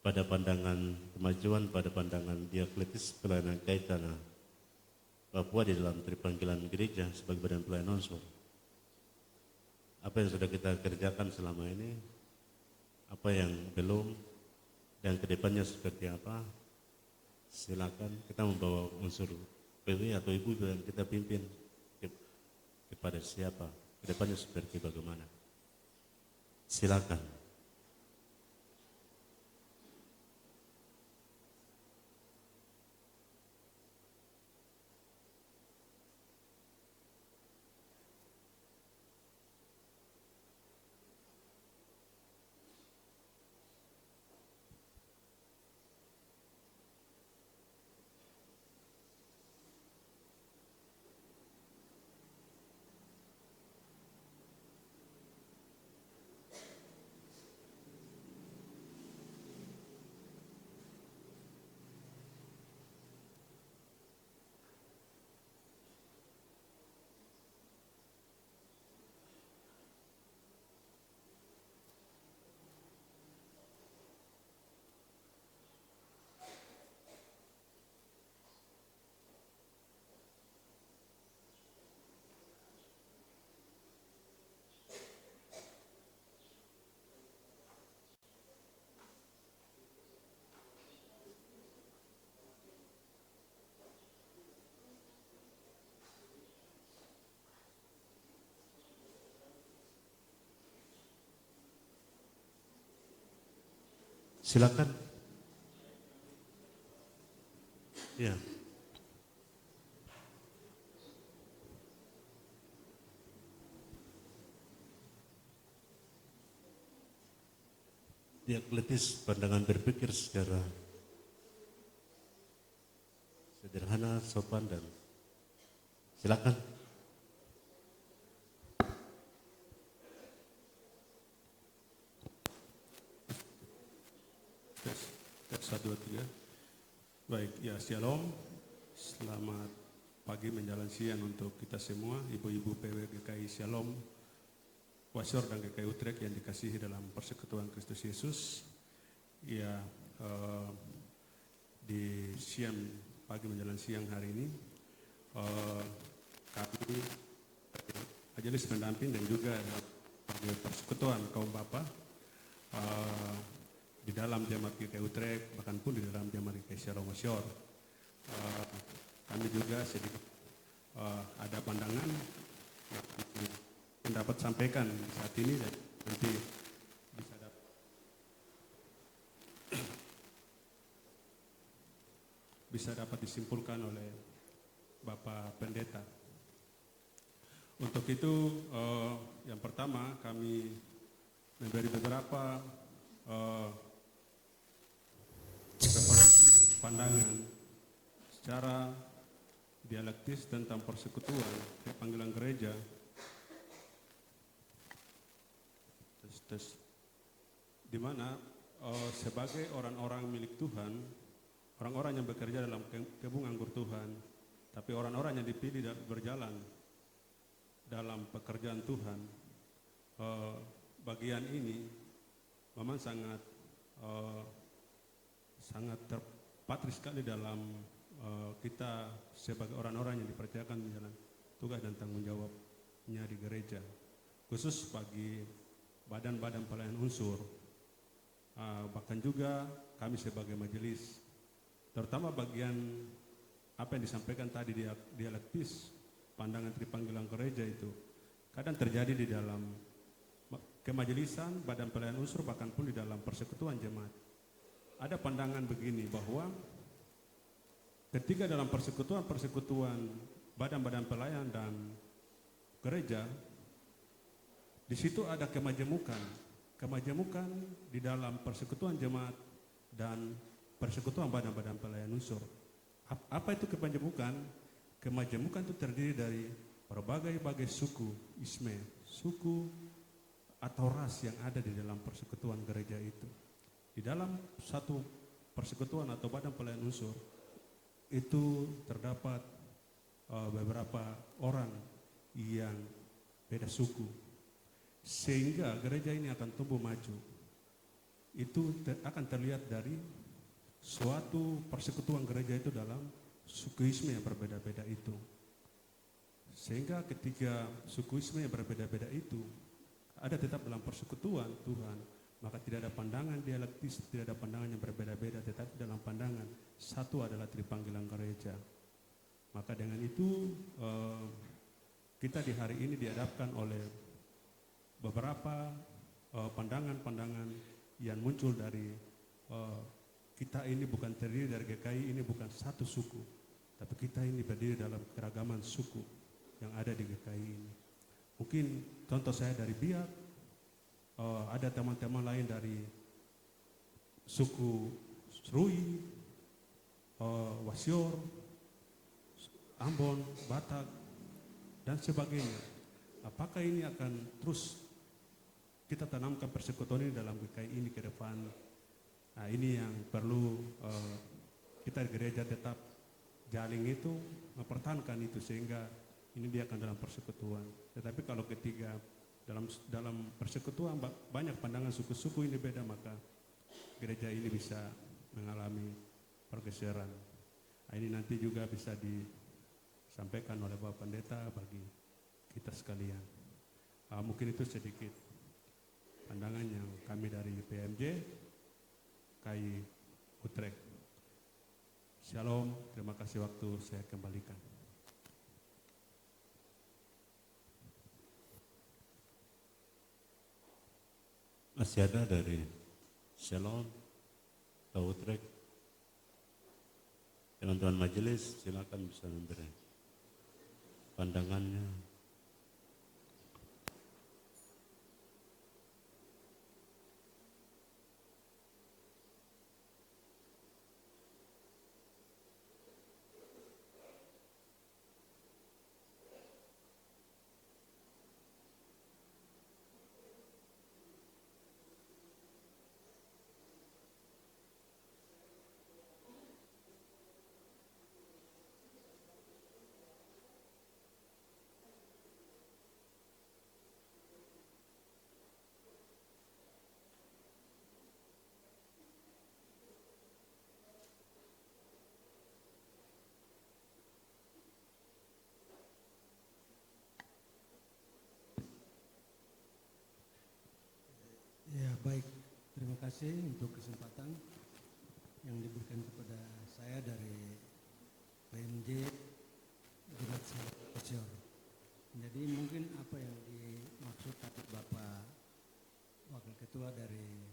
[SPEAKER 21] pada pandangan kemajuan, pada pandangan diakletis pelayanan GKI Tanah Papua di dalam Tripanggilan Gereja sebagai badan pelayanan unsur. Apa yang sudah kita kerjakan selama ini, apa yang belum, dan kedepannya seperti apa, silakan kita membawa unsur PW atau ibu yang kita pimpin kepada siapa, kedepannya seperti bagaimana. Silakan. Silakan. Ya. Diakletis pandangan berpikir secara sederhana, sopan, dan silakan. Tes 1, 2, 3.
[SPEAKER 3] Baik, ya shalom. Selamat pagi menjelang siang untuk kita semua, ibu-ibu PW GKI Shalom, Wasior dan GKI Utrecht yang dikasihi dalam persekutuan Kristus Yesus. Ya, di siang pagi menjelang siang hari ini, kami majelis pendamping dan juga persekutuan kaum Bapa di dalam jemaat GKI Utrecht, bahkan pun di dalam jemaat GKI Shalom Wasior, kami juga sedikit ada pandangan yang dapat sampaikan saat ini dan nanti bisa dapat disimpulkan oleh Bapak Pendeta. Untuk itu, yang pertama kami memberi beberapa pandangan secara dialektis tentang persekutuan panggilan gereja. Di mana sebagai orang-orang milik Tuhan, orang-orang yang bekerja dalam kebun anggur Tuhan, tapi orang-orang yang dipilih dan berjalan dalam pekerjaan Tuhan, bagian ini memang sangat terpatri sekali dalam kita sebagai orang-orang yang dipercayakan menjalankan tugas dan tanggung jawabnya di gereja, khusus bagi badan-badan pelayan unsur, bahkan juga kami sebagai majelis, terutama bagian apa yang disampaikan tadi dialektis pandangan tripanggilan gereja itu kadang terjadi di dalam kemajelisan, badan pelayan unsur, bahkan pun di dalam persekutuan jemaat. Ada pandangan begini bahwa ketika dalam persekutuan badan-badan pelayan dan gereja, di situ ada kemajemukan di dalam persekutuan jemaat dan persekutuan badan-badan pelayan unsur. Apa itu kemajemukan? Kemajemukan itu terdiri dari berbagai suku isme, suku atau ras yang ada di dalam persekutuan gereja itu. Di dalam satu persekutuan atau badan pelayan unsur itu terdapat beberapa orang yang beda suku, sehingga gereja ini akan tumbuh maju. Itu akan terlihat dari suatu persekutuan gereja itu dalam sukuisme yang berbeda-beda itu. Sehingga ketika sukuisme yang berbeda-beda itu ada tetap dalam persekutuan Tuhan, maka tidak ada pandangan dialektis, tidak ada pandangan yang berbeda-beda, tetapi dalam pandangan satu adalah tripanggilan gereja. Maka dengan itu kita di hari ini dihadapkan oleh beberapa pandangan-pandangan yang muncul dari kita ini bukan terdiri dari GKI, ini bukan satu suku, tapi kita ini berdiri dalam keragaman suku yang ada di GKI ini. Mungkin contoh saya dari Biak, ada teman-teman lain dari suku Srui, Wasior, Ambon, Batak, dan sebagainya. Apakah ini akan terus kita tanamkan persekutuan ini dalam GKI ini ke depan? Nah, ini yang perlu kita di gereja tetap jaling itu, mempertahankan itu, sehingga ini dia akan dalam persekutuan. Tetapi kalau ketiga dalam persekutuan banyak pandangan suku-suku ini beda, maka gereja ini bisa mengalami pergeseran. Nah, ini nanti juga bisa disampaikan oleh Bapak Pendeta bagi kita sekalian. Mungkin itu sedikit pandangan yang kami dari PMJ KI Utrecht. Shalom, terima kasih waktu saya kembalikan.
[SPEAKER 21] Masih ada dari Shalom atau Utrecht? Teman-teman majelis silakan bisa memberi pandangannya.
[SPEAKER 1] kasih untuk kesempatan yang diberikan kepada saya dari PMJ Jemaat Sosial. Jadi mungkin apa yang dimaksud tadi Bapak Wakil Ketua dari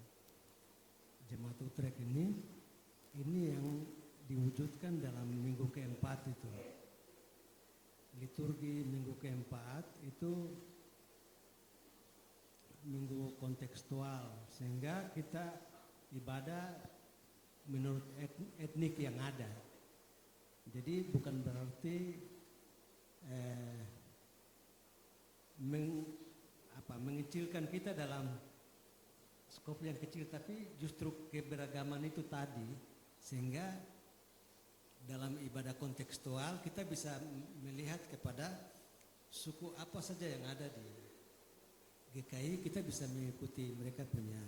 [SPEAKER 1] Jemaat Utrecht ini yang diwujudkan dalam minggu keempat itu. Liturgi minggu keempat itu minggu kontekstual, sehingga kita ibadah menurut etnik yang ada. Jadi bukan berarti mengecilkan kita dalam skop yang kecil, tapi justru keberagaman itu tadi, sehingga dalam ibadah kontekstual kita bisa melihat kepada suku apa saja yang ada di GKI, kita bisa mengikuti mereka punya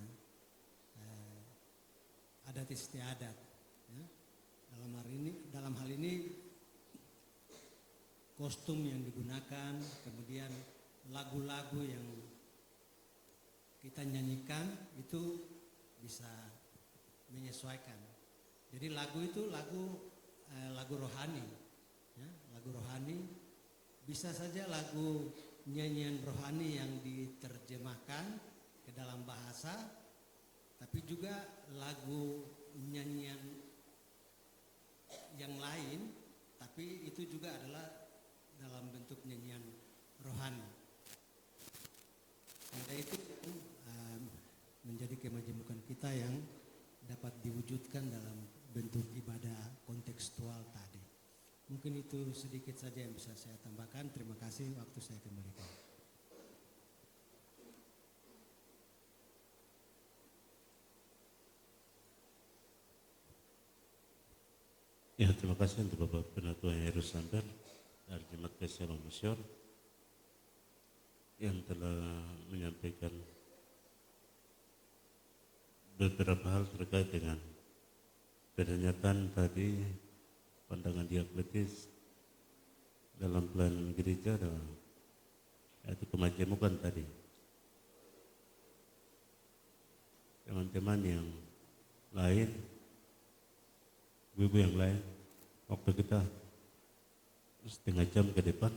[SPEAKER 1] adat istiadat. Ya. Dalam hal ini kostum yang digunakan, kemudian lagu-lagu yang kita nyanyikan itu bisa menyesuaikan. Jadi lagu itu lagu rohani, ya, lagu rohani. Bisa saja lagu nyanyian rohani yang diterjemahkan ke dalam bahasa, tapi juga lagu nyanyian yang lain, tapi itu juga adalah dalam bentuk nyanyian rohani. Sehingga itu menjadi kemajemukan kita yang dapat diwujudkan dalam bentuk ibadah kontekstual tadi. Mungkin itu sedikit saja yang bisa saya tambahkan. Terima kasih, waktu saya kembalikan.
[SPEAKER 21] Ya, terima kasih untuk Bapak Penatua Heru Samper dari Jemaat Shalom Masyur yang telah menyampaikan beberapa hal terkait dengan pernyataan tadi, pandangan diakletis dalam pelayanan gereja dan yaitu kemajemukan tadi. Teman-teman yang lain, ibu yang lain, waktu kita setengah jam ke depan.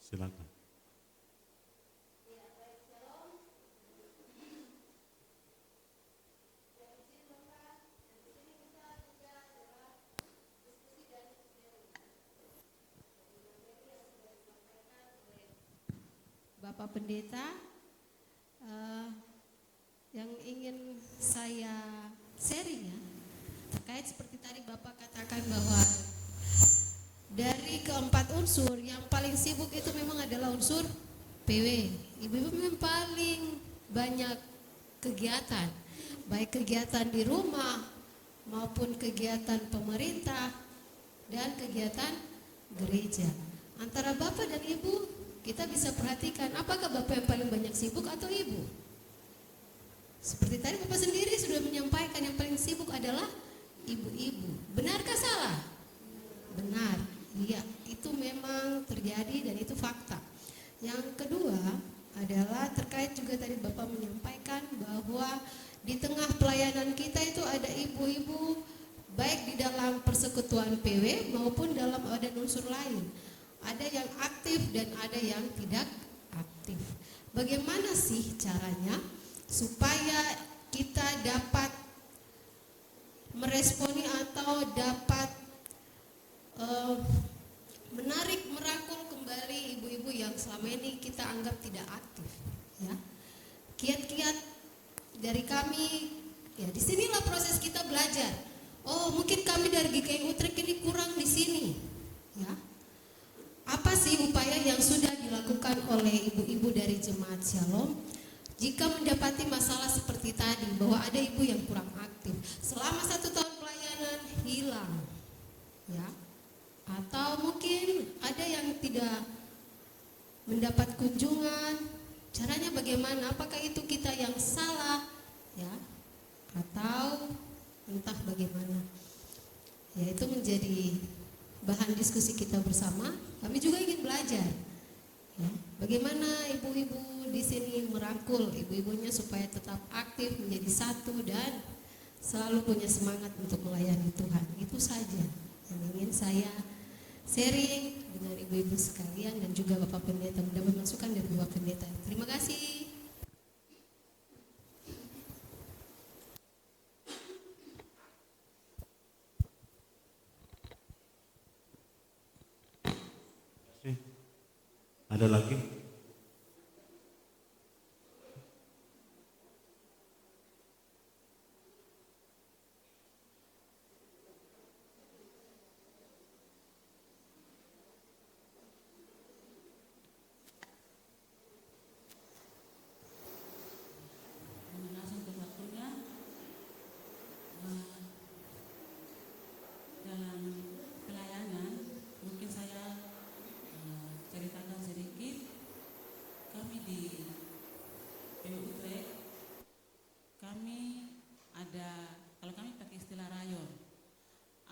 [SPEAKER 21] Silakan.
[SPEAKER 15] Bapak Pendeta, yang ingin saya sharing ya, terkait seperti tadi Bapak katakan bahwa dari keempat unsur yang paling sibuk itu memang adalah unsur PW. Ibu-ibu memang paling banyak kegiatan, baik kegiatan di rumah maupun kegiatan pemerintah dan kegiatan gereja. Antara Bapak dan Ibu kita bisa perhatikan apakah Bapak yang paling banyak sibuk atau Ibu. Seperti tadi Bapak sendiri sudah menyampaikan yang paling sibuk adalah ibu-ibu. Benarkah salah? Benar. Iya, itu memang terjadi dan itu fakta. Yang kedua adalah terkait juga tadi Bapak menyampaikan bahwa di tengah pelayanan kita itu ada ibu-ibu baik di dalam persekutuan PW maupun dalam ada unsur lain. Ada yang aktif dan ada yang tidak aktif. Bagaimana sih caranya supaya kita dapat meresponi atau dapat menarik, merangkul kembali ibu-ibu yang selama ini kita anggap tidak aktif, ya. Kiat-kiat dari kami, ya disinilah proses kita belajar. Oh, mungkin kami dari GKI Utrecht ini kurang di sini, ya. Apa sih upaya yang sudah dilakukan oleh ibu-ibu dari Jemaat Shalom jika mendapati masalah seperti tadi bahwa ada ibu yang kurang aktif selama 1 tahun pelayanan hilang, ya. Atau mungkin ada yang tidak mendapat kunjungan Caranya bagaimana? Apakah itu kita yang salah, ya, atau entah bagaimana? Ya, itu menjadi bahan diskusi kita bersama. Kami juga ingin belajar, ya, bagaimana ibu-ibu di sini merangkul ibu-ibunya supaya tetap aktif menjadi satu dan selalu punya semangat untuk melayani Tuhan. Itu saja yang ingin saya sharing dengan ibu-ibu sekalian dan juga Bapak Pendeta, mendapat masukan dari Bapak Pendeta. Terima kasih.
[SPEAKER 21] Ada lagi?
[SPEAKER 4] Terima kasih untuk waktunya. Dalam pelayanan mungkin saya ceritakan sedikit. Kami di PU Utrecht, kami ada, kalau kami pakai istilah rayon,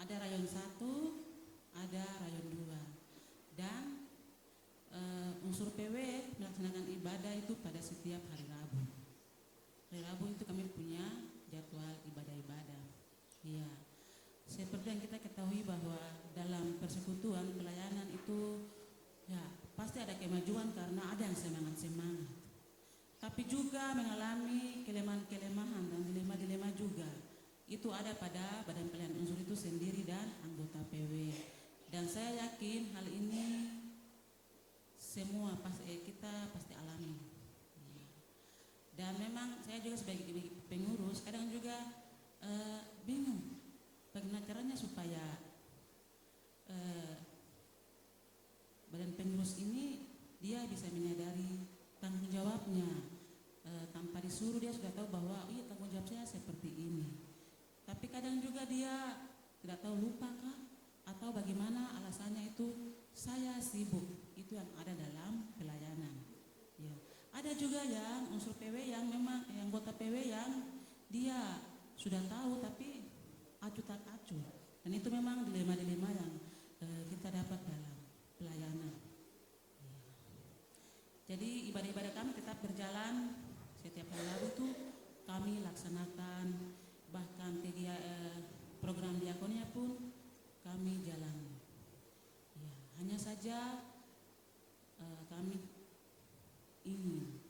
[SPEAKER 4] ada rayon 1, ada rayon 2, dan unsur PW melaksanakan ibadah itu pada setiap hari Rabu. Hari Rabu itu kami punya jadwal ibadah-ibadah. Iya, seperti yang kita ketahui bahwa dalam persekutuan pelayanan itu ya pasti ada kemajuan karena ada yang semangat-semangat. Tapi juga mengalami kelemahan-kelemahan dan dilema-dilema juga. Itu ada pada badan pelayanan unsur itu sendiri dan anggota PW. Dan saya yakin hal ini semua kita pasti alami. Dan memang saya juga sebagai pengurus kadang juga bingung bagaimana caranya supaya badan pengurus ini dia bisa menyadari tanggung jawabnya. Tanpa disuruh dia sudah tahu bahwa iya tanggung jawab saya seperti ini. Tapi kadang juga dia tidak tahu, lupa kah? Atau bagaimana alasannya itu saya sibuk. Itu yang ada dalam pelayanan. Ya. Ada juga yang unsur PW yang memang yang anggota PW yang dia sudah tahu tapi acuh tak acuh. Dan itu memang dilema-dilema yang kita dapat dalam pelayanan. Ya. Jadi ibadah-ibadah kami tetap berjalan. Setiap hari Rabu itu kami laksanakan, bahkan program diakonnya pun kami jalani. Ya, hanya saja kami ingin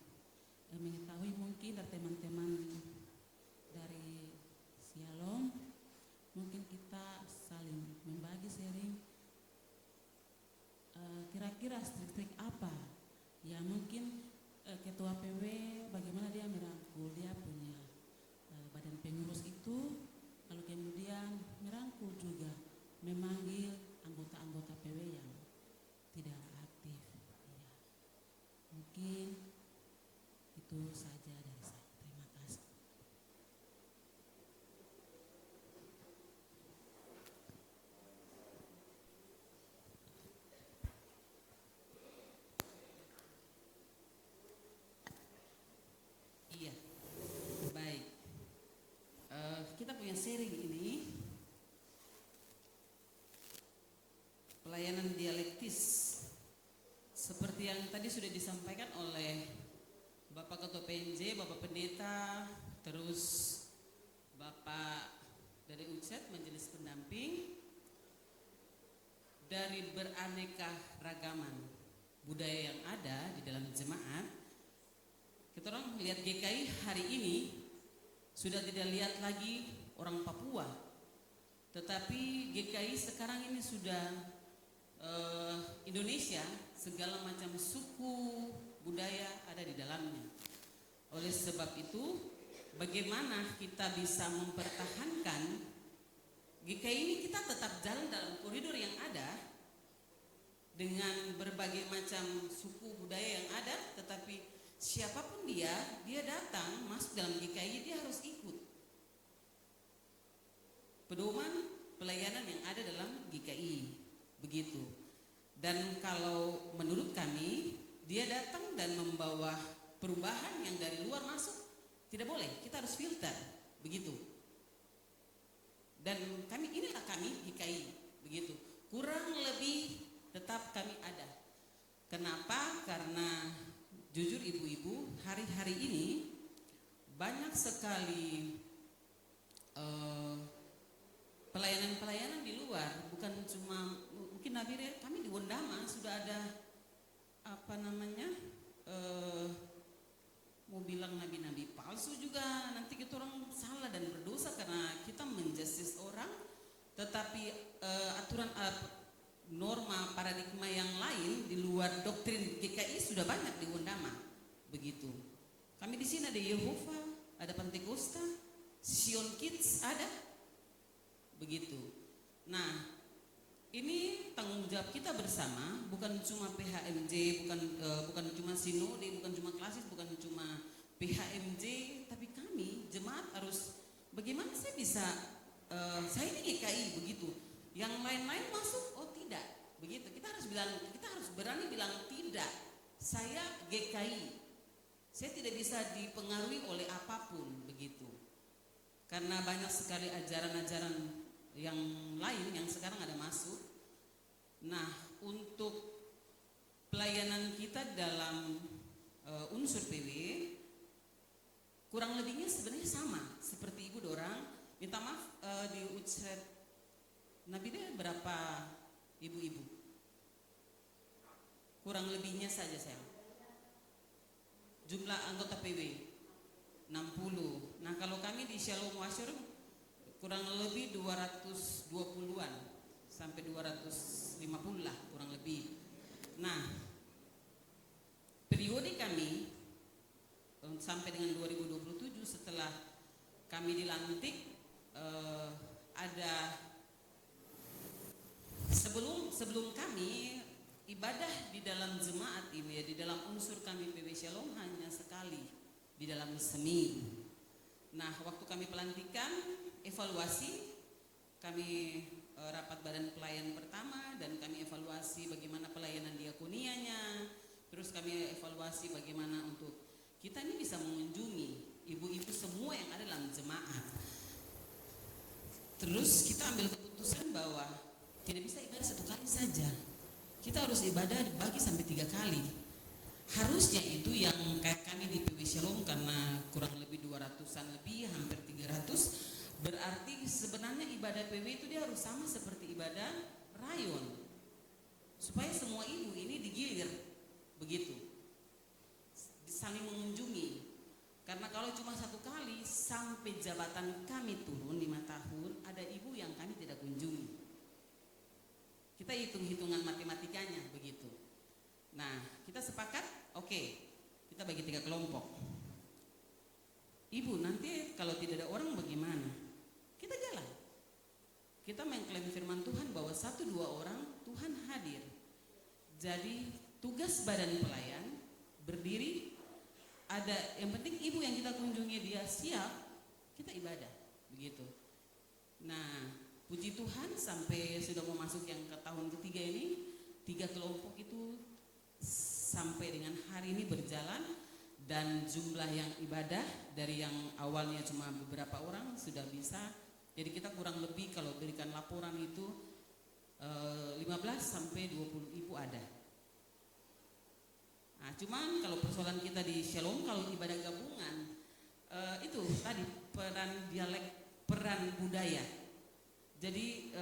[SPEAKER 4] mengetahui mungkin dari teman-teman dari Sialom, mungkin kita saling membagi sharing kira-kira trik-trik apa ya mungkin ketua PW bagaimana dia merangkul, dia punya badan pengurus itu, lalu kemudian merangkul juga memanggil anggota-anggota PW yang tidak aktif. Ya. Mungkin itu saja dari saya. Terima kasih. Iya, baik. Kita punya sharing ini pelayanan dialektis seperti yang tadi sudah disampaikan oleh Bapak Ketua PNJ, Bapak Pendeta, terus Bapak dari UCET Majelis Pendamping. Dari beraneka ragaman budaya yang ada di dalam jemaat, kita orang melihat GKI hari ini sudah tidak lihat lagi orang Papua, tetapi GKI sekarang ini sudah Indonesia, segala macam suku budaya ada di dalamnya. Oleh sebab itu, bagaimana kita bisa mempertahankan GKI ini, kita tetap jalan dalam koridor yang ada dengan berbagai macam suku budaya yang ada, tetapi siapapun dia datang masuk dalam GKI, dia harus ikut pedoman pelayanan yang ada dalam GKI. Begitu. Dan kalau menurut kami, dia datang dan membawa
[SPEAKER 7] perubahan yang dari luar masuk tidak boleh, kita harus filter, begitu. Dan inilah kami GKI, begitu. Kurang lebih tetap kami ada. Kenapa? Karena jujur ibu-ibu, hari-hari ini banyak sekali pelayanan-pelayanan di luar, bukan cuma mungkin Nabire, kami di Wondama sudah ada mau bilang nabi-nabi palsu juga, nanti kita orang salah dan berdosa karena kita menjustis orang, tetapi aturan norma paradigma yang lain di luar doktrin GKI sudah banyak di Wondama, begitu. Kami di sini ada Yehova, ada Pentekosta, Sion Kids ada, begitu. Nah, ini tanggung jawab kita bersama, bukan cuma PHMJ, bukan cuma sinode, bukan cuma klasis, bukan cuma PHMJ, tapi kami jemaat harus bagaimana saya bisa saya ini GKI, begitu. Yang lain-lain masuk, oh tidak, begitu. Kita harus berani bilang tidak. Saya GKI. Saya tidak bisa dipengaruhi oleh apapun, begitu. Karena banyak sekali ajaran-ajaran yang lain yang sekarang ada masuk. Nah, untuk pelayanan kita dalam unsur PW kurang lebihnya sebenarnya sama seperti ibu dorang. Minta maaf di Utsret Nabire berapa ibu-ibu? Kurang lebihnya saja saya. Jumlah anggota PW 60. Nah, kalau kami di Shalom Washer kurang lebih 220-an sampai 250 lah kurang lebih. Nah, periode kami sampai dengan 2027 setelah kami dilantik ada sebelum kami ibadah di dalam jemaat ini, di dalam unsur kami PW Shalom hanya sekali di dalam seminggu. Nah, waktu kami pelantikan evaluasi, kami rapat badan pelayan pertama dan kami evaluasi bagaimana pelayanan diakonianya, terus kami evaluasi bagaimana untuk kita ini bisa mengunjungi ibu-ibu semua yang ada dalam jemaat. Terus kita ambil keputusan bahwa tidak bisa ibadah satu kali saja, kita harus ibadah dibagi sampai 3 kali. Harusnya itu yang kayak kami di PW Shalom karena kurang lebih 200-an lebih, hampir 300, berarti sebenarnya ibadah PW itu dia harus sama seperti ibadah rayon, supaya semua ibu ini digilir, begitu, saling mengunjungi. Karena kalau cuma 1 kali sampai jabatan kami turun 5 tahun, ada ibu yang kami tidak kunjungi. Kita hitung-hitungan matematikanya begitu. Nah, kita sepakat, oke, kita bagi 3 kelompok. Ibu, nanti kalau tidak ada orang bagaimana? Kita jalan. Kita mengklaim firman Tuhan bahwa 1-2 orang Tuhan hadir. Jadi tugas badan pelayan berdiri, ada yang penting ibu yang kita kunjungi dia siap, kita ibadah, begitu. Nah, puji Tuhan sampai sudah mau masuk yang ke tahun ketiga ini, 3 kelompok itu sampai dengan hari ini berjalan dan jumlah yang ibadah dari yang awalnya cuma beberapa orang sudah bisa. Jadi kita kurang lebih kalau berikan laporan itu 15 sampai 20 ibu ada. Nah, cuman kalau persoalan kita di Shalom kalau ibadah gabungan itu tadi peran dialek, peran budaya. Jadi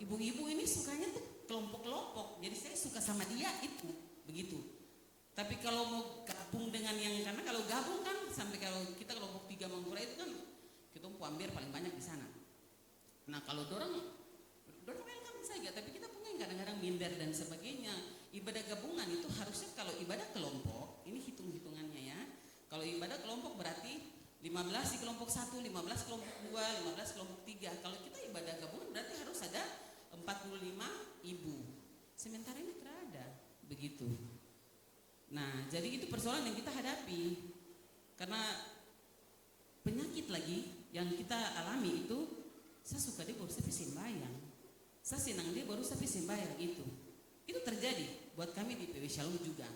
[SPEAKER 7] ibu-ibu ini sukanya tuh kelompok-kelompok. Jadi saya suka sama dia itu, begitu. Tapi kalau mau gabung dengan yang, karena kalau gabung kan sampai kalau kita kelompok 3 Manggura itu kan kita Amber paling banyak di sana. Nah, kalau dorang welcome saja, tapi kita punya kadang-kadang minder dan sebagainya. Ibadah gabungan itu harusnya kalau ibadah kelompok, ini hitung-hitungannya ya. Kalau ibadah kelompok berarti 15 di kelompok 1, 15 kelompok 2, 15 kelompok 3. Kalau kita ibadah gabungan berarti harus ada 45 ibu. Sementara ini tidak ada, begitu. Nah, jadi itu persoalan yang kita hadapi. Karena penyakit lagi yang kita alami itu, saya suka dia baru sampai sembahyang, saya senang dia baru sampai sembahyang itu terjadi buat kami di PW Shalom juga,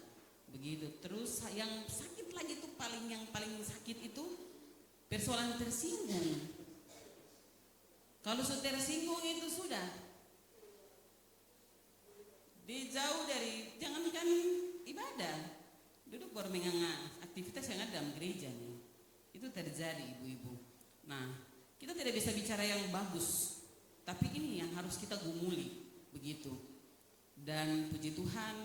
[SPEAKER 7] begitu. Terus yang sakit lagi tuh yang paling sakit itu persoalan tersinggung. Kalau sudah tersinggung itu sudah dijauh dari, jangankan ibadah, duduk baru menganga aktivitas yang ada dalam gereja nih. Itu terjadi ibu-ibu. Nah, kita tidak bisa bicara yang bagus, tapi ini yang harus kita gumuli begitu. Dan puji Tuhan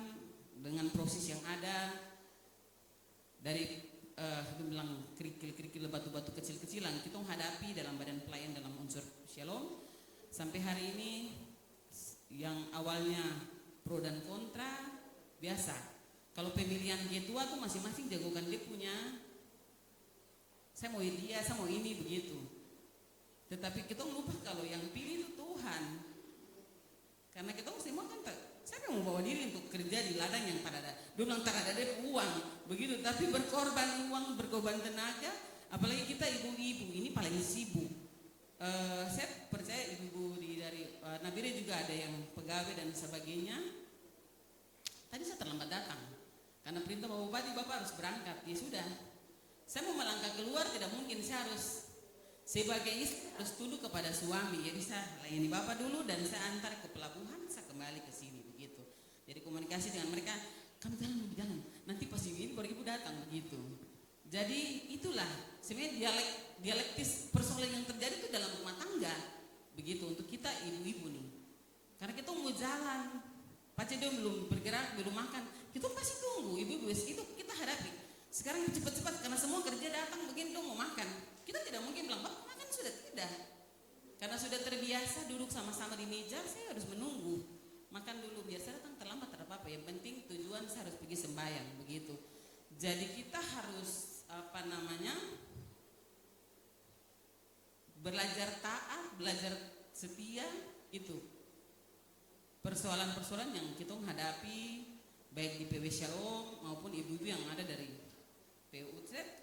[SPEAKER 7] dengan proses yang ada dari bilang kerikil-kerikil batu-batu kecil-kecilan kita menghadapi dalam badan pelayan dalam unsur Shalom sampai hari ini yang awalnya pro dan kontra biasa. Kalau pemilihan G2 tuh masing-masing jagokan dia punya, saya mau dia, saya mau ini begitu. Tetapi kita lupa kalau yang pilih itu Tuhan. Karena kita semua kan siapa yang mau bawa diri untuk kerja di ladang yang pada ada dulu antara ada uang begitu, tapi berkorban uang, berkorban tenaga, apalagi kita ibu-ibu ini paling sibuk. Saya percaya ibu-ibu dari Nabire juga ada yang pegawai dan sebagainya. Tadi saya terlambat datang karena perintah Bapak Bupati, Bapak harus berangkat. Ya sudah, saya mau melangkah keluar tidak mungkin, saya harus sebagai istri harus tunduk kepada suami. Jadi saya layani Bapak dulu dan saya antar ke pelabuhan, saya kembali ke sini begitu. Jadi komunikasi dengan mereka, kami jalan, nanti pas ini baru ibu datang begitu. Jadi itulah sebenarnya dialektis persoalan yang terjadi itu dalam rumah tangga begitu untuk kita ibu-ibu nih. Karena kita mau jalan, pacar dia belum bergerak, belum makan, kita pasti tunggu ibu-ibu itu kita hadapi. Sekarang cepat-cepat karena semua kerja datang begini dong mau makan. Kita tidak mungkin bilang, Bapak makan sudah, tidak. Karena sudah terbiasa duduk sama-sama di meja, saya harus menunggu. Makan dulu, biar saya datang terlambat tidak apa-apa. Yang penting tujuan saya harus pergi sembahyang begitu. Jadi kita harus belajar taat, belajar setia itu. Persoalan-persoalan yang kita menghadapi baik di PW Shalom maupun ibu-ibu yang ada dari PW Utrecht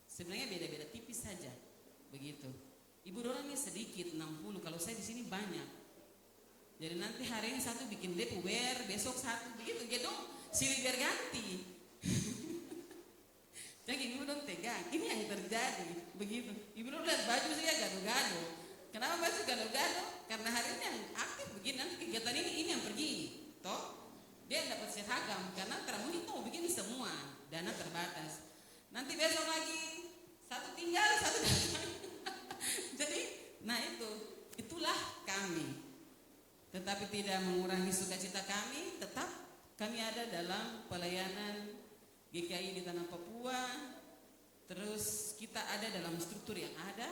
[SPEAKER 7] sebenarnya beda-beda tipis saja begitu. Ibu dorangnya sedikit 60, kalau saya di sini banyak. Jadi nanti hari ini satu bikin Tupperware, besok satu begitu, gitu silih berganti. Jadi ibu dong tegang, ini yang terjadi begitu. Ibu dong lihat baju saya gado-gado. Kenapa baju gado-gado? Karena hari ini yang aktif begini, nanti kegiatan ini yang pergi, toh dia dapat seragam karena teramuni mau bikin semua, dana terbatas. Nanti besok lagi satu tinggal, satu datang. Jadi, nah itulah kami. Tetapi tidak mengurangi sukacita kami, tetap kami ada dalam pelayanan GKI di Tanah Papua. Terus kita ada dalam struktur yang ada.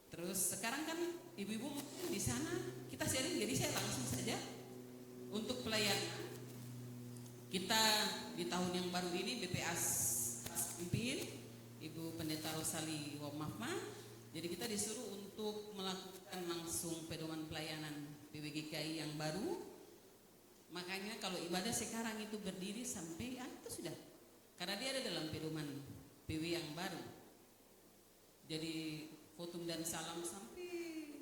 [SPEAKER 7] Terus sekarang kan ibu-ibu di sana kita sharing, jadi saya langsung saja untuk pelayanan. Kita di tahun yang baru ini BPAS pimpin Ibu Pendeta Rosali Womahma. Jadi kita disuruh untuk melakukan langsung pedoman pelayanan PWGKI yang baru. Makanya kalau ibadah sekarang itu berdiri sampai itu sudah, karena dia ada dalam pedoman PW yang baru. Jadi khotum dan salam sampai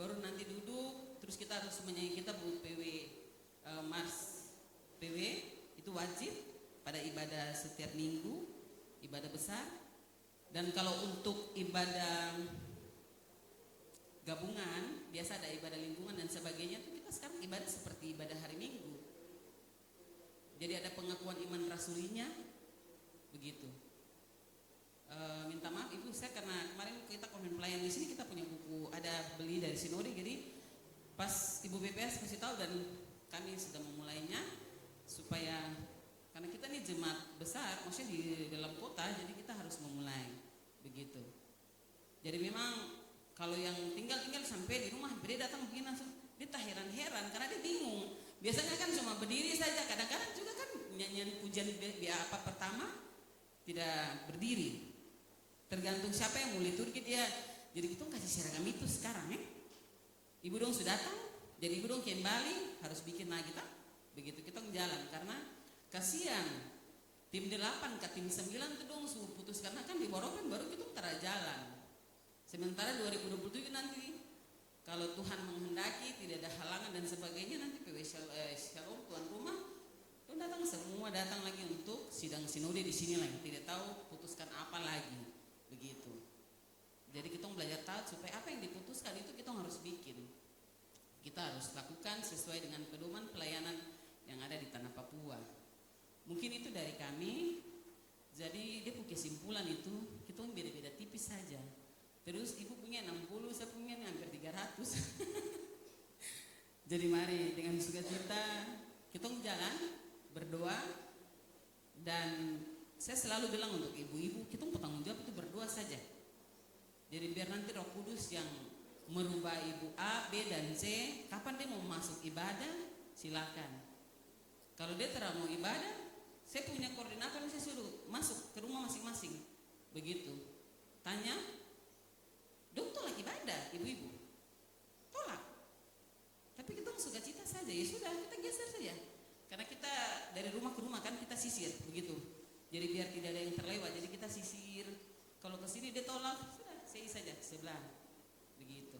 [SPEAKER 7] baru nanti duduk. Terus kita harus menyanyi, kita buat PW Mars PW itu wajib pada ibadah setiap minggu, ibadah besar. Dan kalau untuk ibadah gabungan, biasa ada ibadah lingkungan dan sebagainya, itu kita sekarang ibadah seperti ibadah hari Minggu. Jadi ada pengakuan iman rasulinya, begitu. Minta maaf Ibu, saya karena kemarin kita komen pelayan di sini kita punya buku, ada beli dari Sinode, jadi pas Ibu BPS kasih tahu dan kami sudah memulainya supaya karena kita ini jemaat besar, maksudnya di dalam kota, jadi kita harus memulai, begitu. Jadi memang kalau yang tinggal sampai di rumah, dia datang begini langsung, dia tak heran-heran karena dia bingung. Biasanya kan cuma berdiri saja, kadang-kadang juga kan nyanyian pujian apa pertama tidak berdiri. Tergantung siapa yang mau liturgi dia. Jadi kita kasih seragam itu sekarang Ibu dong sudah datang, jadi ibu dong kembali harus bikin lagi tak? Begitu kita jalan karena kasihan tim 8 ke tim 9 itu dong suruh putus karena kan di Borokan baru kita utara jalan. Sementara 2027 nanti kalau Tuhan menghendaki tidak ada halangan dan sebagainya, nanti PW Shalom tuan rumah itu semua datang lagi untuk sidang sinode di sini lagi, tidak tahu putuskan apa lagi, begitu. Jadi kita belajar taat supaya apa yang diputuskan itu kita harus bikin. Kita harus lakukan sesuai dengan pedoman pelayanan yang ada di tanah Papua. Mungkin itu dari kami. Jadi dia punya kesimpulan itu kita beda-beda tipis saja. Terus ibu punya 60, saya punya hampir 300. Jadi mari dengan sukacita kita jalan berdoa, dan saya selalu bilang untuk ibu-ibu kita bertanggung jawab itu berdoa saja. Jadi biar nanti Roh Kudus yang merubah ibu A, B, dan C, kapan dia mau masuk ibadah, silakan. Kalau dia terang mau ibadah, saya punya koordinator, saya suruh masuk ke rumah masing-masing. Begitu. Tanya, dong tolak ibadah, ibu-ibu. Tolak. Tapi kita suka cita saja, ya sudah, kita geser saja. Karena kita dari rumah ke rumah kan kita sisir, begitu. Jadi biar tidak ada yang terlewat, jadi kita sisir. Kalau ke sini dia tolak, sudah, sei saja sebelah. Begitu.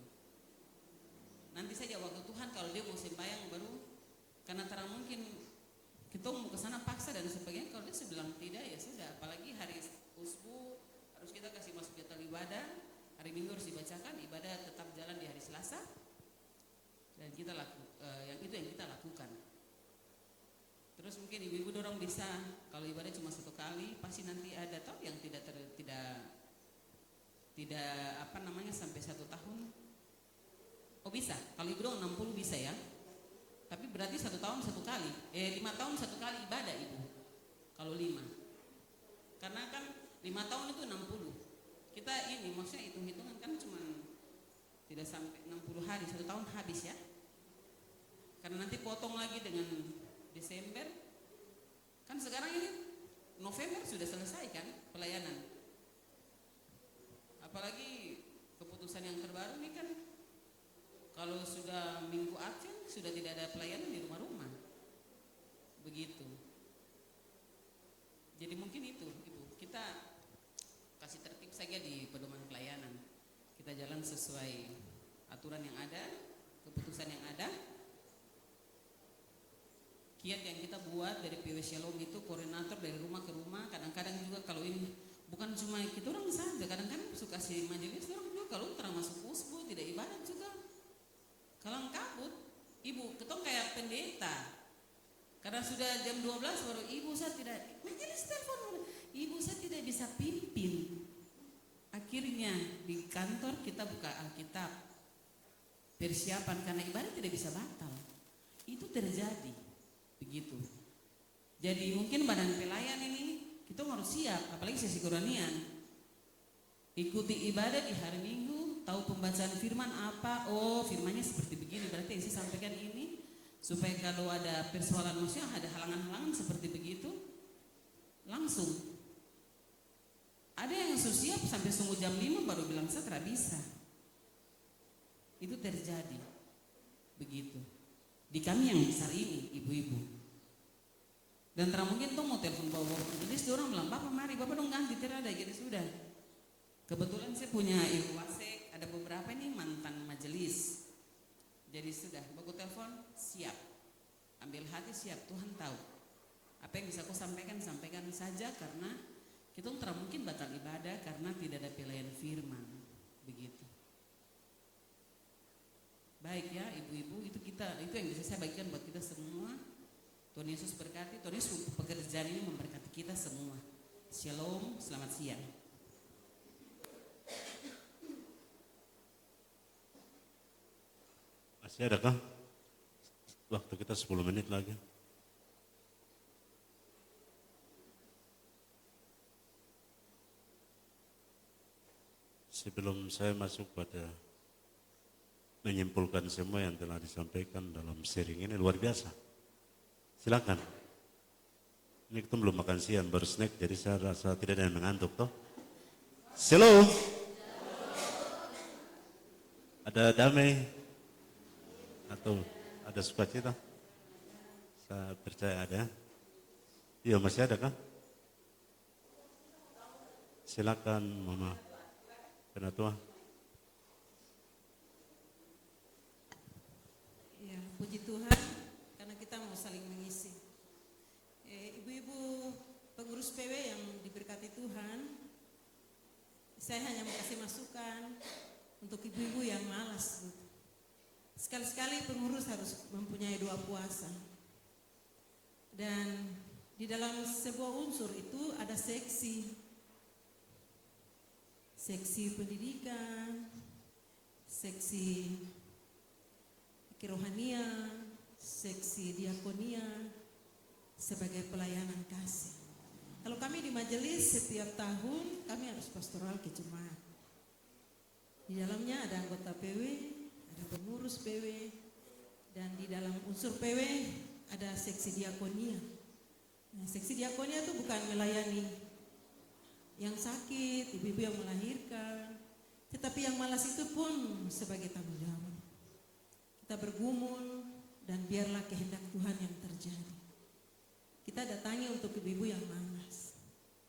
[SPEAKER 7] Nanti saja waktu Tuhan kalau dia mau sembahyang baru, karena terang mungkin kita mau ke sana paksa dan sebagainya. Kalau dia bilang tidak, ya sudah. Apalagi hari usbu harus kita kasih masuk jadwal ibadah. Hari Minggu harus dibacakan, ibadah tetap jalan di hari Selasa. Dan kita yang itu yang kita lakukan. Terus mungkin ibu-ibu dorong bisa kalau ibadah cuma 1 kali, pasti nanti ada toh yang tidak sampai 1 tahun. Oh bisa, kalau ibu dong 60 bisa ya. Tapi berarti 1 tahun 1 kali, 5 tahun 1 kali ibadah ibu. Kalau 5, karena kan 5 tahun itu 60. Kita ini maksudnya hitung-hitungan kan cuma tidak sampai 60 hari, 1 tahun habis ya. Karena nanti potong lagi dengan Desember, kan sekarang ini November sudah selesai kan pelayanan. Apalagi keputusan yang terbaru ini kan kalau sudah minggu absen sudah tidak ada pelayanan di rumah-rumah. Begitu. Jadi mungkin itu Ibu, kita kasih tertib saja di pedoman pelayanan. Kita jalan sesuai aturan yang ada, keputusan yang ada. Kiat yang kita buat dari PW Shalom itu koordinator dari rumah ke rumah. Kadang-kadang juga kalau ini bukan cuma kita orang saja, kadang-kadang suka si majelis orang juga kalau termasuk usbu tidak ibadat juga. Kalau kabut, ibu ketong kayak pendeta. Karena sudah jam 12 baru ibu saya tidak majelis telepon, ibu saya tidak bisa pimpin. Akhirnya di kantor kita buka Alkitab, persiapan karena ibadah tidak bisa batal. Itu terjadi. Begitu. Jadi mungkin badan pelayan ini kita harus siap, apalagi sesi Quranian. Ikuti ibadah di hari Minggu, tahu pembacaan firman apa, oh firmannya seperti begini, berarti yang saya sampaikan ini supaya kalau ada persoalan manusia, ada halangan-halangan seperti begitu, langsung. Ada yang siap sampai sungguh jam 5 baru bilang saya tidak bisa. Itu terjadi. Begitu. Di kami yang besar ini, ibu-ibu. Dan terang mungkin tuh mau telepon bawa-bawa. Jadi orang bilang, Bapak mari, Bapak dong ganti, tidak ada, jadi sudah. Kebetulan saya punya ibu wasek, ada beberapa ini mantan majelis. Jadi sudah, baku telepon, siap. Ambil hati siap, Tuhan tahu. Apa yang bisa aku sampaikan, sampaikan saja karena kita terang mungkin batal ibadah karena tidak ada pelayan firman. Begitu. Baik ya ibu-ibu, itu yang bisa saya bagikan buat kita semua. Tuhan Yesus berkati, Tuhan Yesus pekerjaan ini memberkati kita semua. Shalom, selamat siang.
[SPEAKER 21] Masih adakah? Waktu kita 10 menit lagi. Sebelum saya masuk pada menyimpulkan semua yang telah disampaikan dalam sharing ini luar biasa. Silakan. Ini kita belum makan siang, baru snack, jadi saya rasa tidak ada yang mengantuk toh. Shalom. Ada damai atau ada sukacita? Saya percaya ada. Iya masih ada kan? Silakan Mama Penatua.
[SPEAKER 9] Ya, puji Tuhan karena kita mau saling mengisi. pengurus PW yang diberkati Tuhan, saya hanya mau kasih masukan untuk ibu-ibu yang malas. Sekali-sekali pengurus harus mempunyai 2 puasa. Dan di dalam sebuah unsur itu ada seksi pendidikan, seksi kerohanian, seksi diakonia sebagai pelayanan kasih. Kalau kami di majelis setiap tahun kami harus pastoral ke jemaat. Di dalamnya ada anggota PW, ada pengurus PW, dan di dalam unsur PW ada seksi diakonia. Nah, seksi diakonia itu bukan melayani yang sakit, ibu-ibu yang melahirkan, tetapi yang malas itu pun sebagai tanggung jawab. Kita bergumul dan biarlah kehendak Tuhan yang terjadi. Kita datangi untuk ibu-ibu yang malas.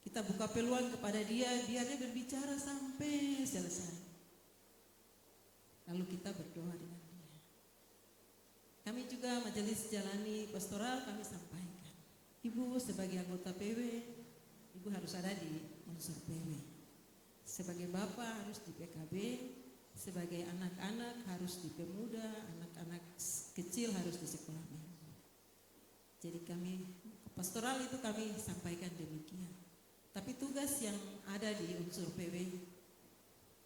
[SPEAKER 9] Kita buka peluang kepada dia, biarnya berbicara sampai selesai. Lalu kita berdoa dengan dia. Kami juga majelis jalani pastoral kami sampaikan. Ibu sebagai anggota PW, ibu harus ada di unsur PW. Sebagai bapak harus di PKB, sebagai anak-anak harus di pemuda, anak-anak kecil harus di sekolah minggu. Jadi kami pastoral itu kami sampaikan demikian. Tapi tugas yang ada di unsur PW,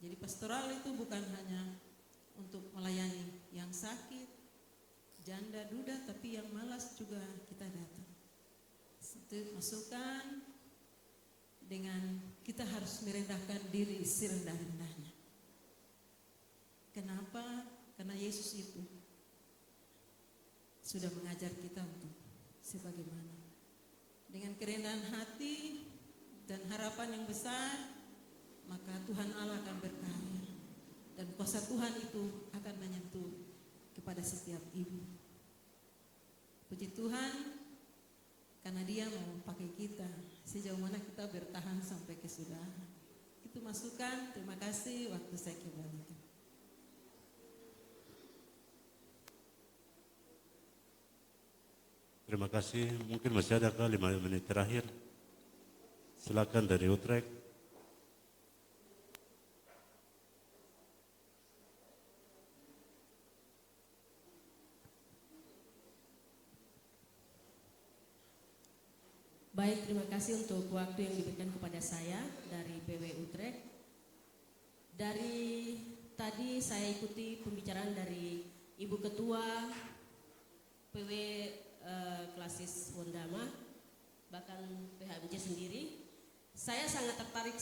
[SPEAKER 9] jadi pastoral itu bukan hanya untuk melayani yang sakit, janda, duda, tapi yang malas juga kita datang. Itu masukan dengan kita harus merendahkan diri serendah-rendahnya. Kenapa? Karena Yesus itu sudah mengajar kita untuk sebagaimana. Dengan kerendahan hati dan harapan yang besar, maka Tuhan Allah akan berkarya. Dan kuasa Tuhan itu akan menyentuh kepada setiap ibu. Puji Tuhan, karena Dia mau pakai kita sejauh mana kita bertahan sampai kesudahan. Itu masukan, terima kasih, waktu saya kembalikan.
[SPEAKER 21] Terima kasih. Mungkin masih ada 5 menit terakhir. Silakan dari Utrecht.
[SPEAKER 11] Baik, terima kasih untuk waktu yang diberikan kepada saya dari PW Utrecht. Dari tadi saya ikuti pembicaraan dari Ibu Ketua PW Klasis Wondama, bahkan PHMJ sendiri. Saya sangat tertarik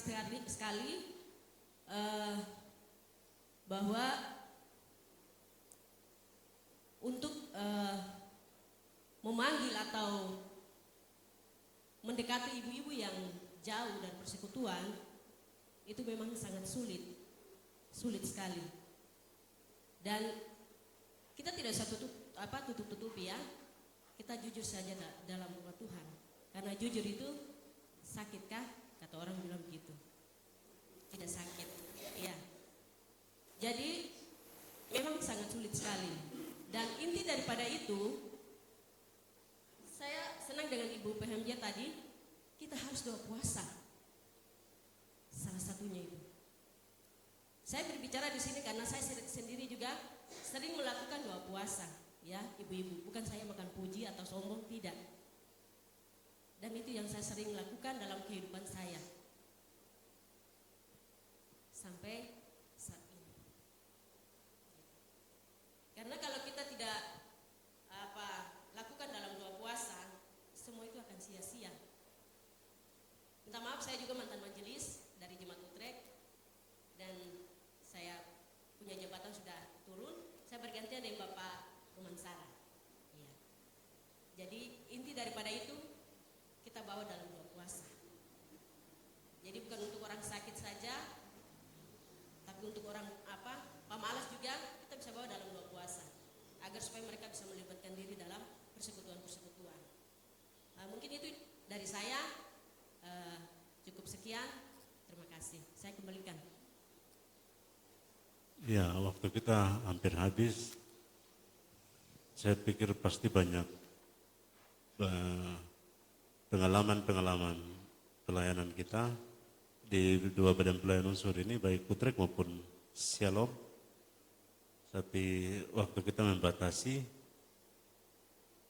[SPEAKER 11] sekali bahwa untuk memanggil atau mendekati ibu-ibu yang jauh dari persekutuan itu memang sangat sulit sekali. Dan kita tidak usah tutup-tutupi ya. Kita jujur saja dalam rumah Tuhan. Karena jujur itu sakitkah? Kata orang bilang begitu. Tidak sakit. Ya. Jadi memang sangat sulit sekali. Dan inti daripada itu, saya senang dengan Ibu PHMJ tadi, kita harus doa puasa. Salah satunya itu. Saya berbicara di sini karena saya sendiri juga sering melakukan doa puasa, ya ibu-ibu. Bukan saya makan puji atau sombong, tidak. Dan itu yang saya sering lakukan dalam kehidupan saya. Sampai saat ini. Karena kalau kita tidak lakukan dalam doa puasa, semua itu akan sia-sia. Minta maaf, saya juga mantan majelis dari Jemaat Utrecht dan saya punya jabatan sudah turun. Saya bergantian dengan Bapak Romansara. Ya. Jadi inti daripada itu kita bawa dalam doa puasa. Jadi bukan untuk orang sakit saja, tapi untuk orang pemalas juga kita bisa bawa dalam doa puasa, agar supaya mereka bisa melibatkan diri dalam persekutuan-persekutuan. Mungkin itu dari saya, cukup sekian, terima kasih. Saya kembalikan.
[SPEAKER 21] Ya, waktu kita hampir habis. Saya pikir pasti banyak pengalaman-pengalaman pelayanan kita di dua badan pelayanan unsur ini, baik Utrecht maupun Shalom. Tapi waktu kita membatasi,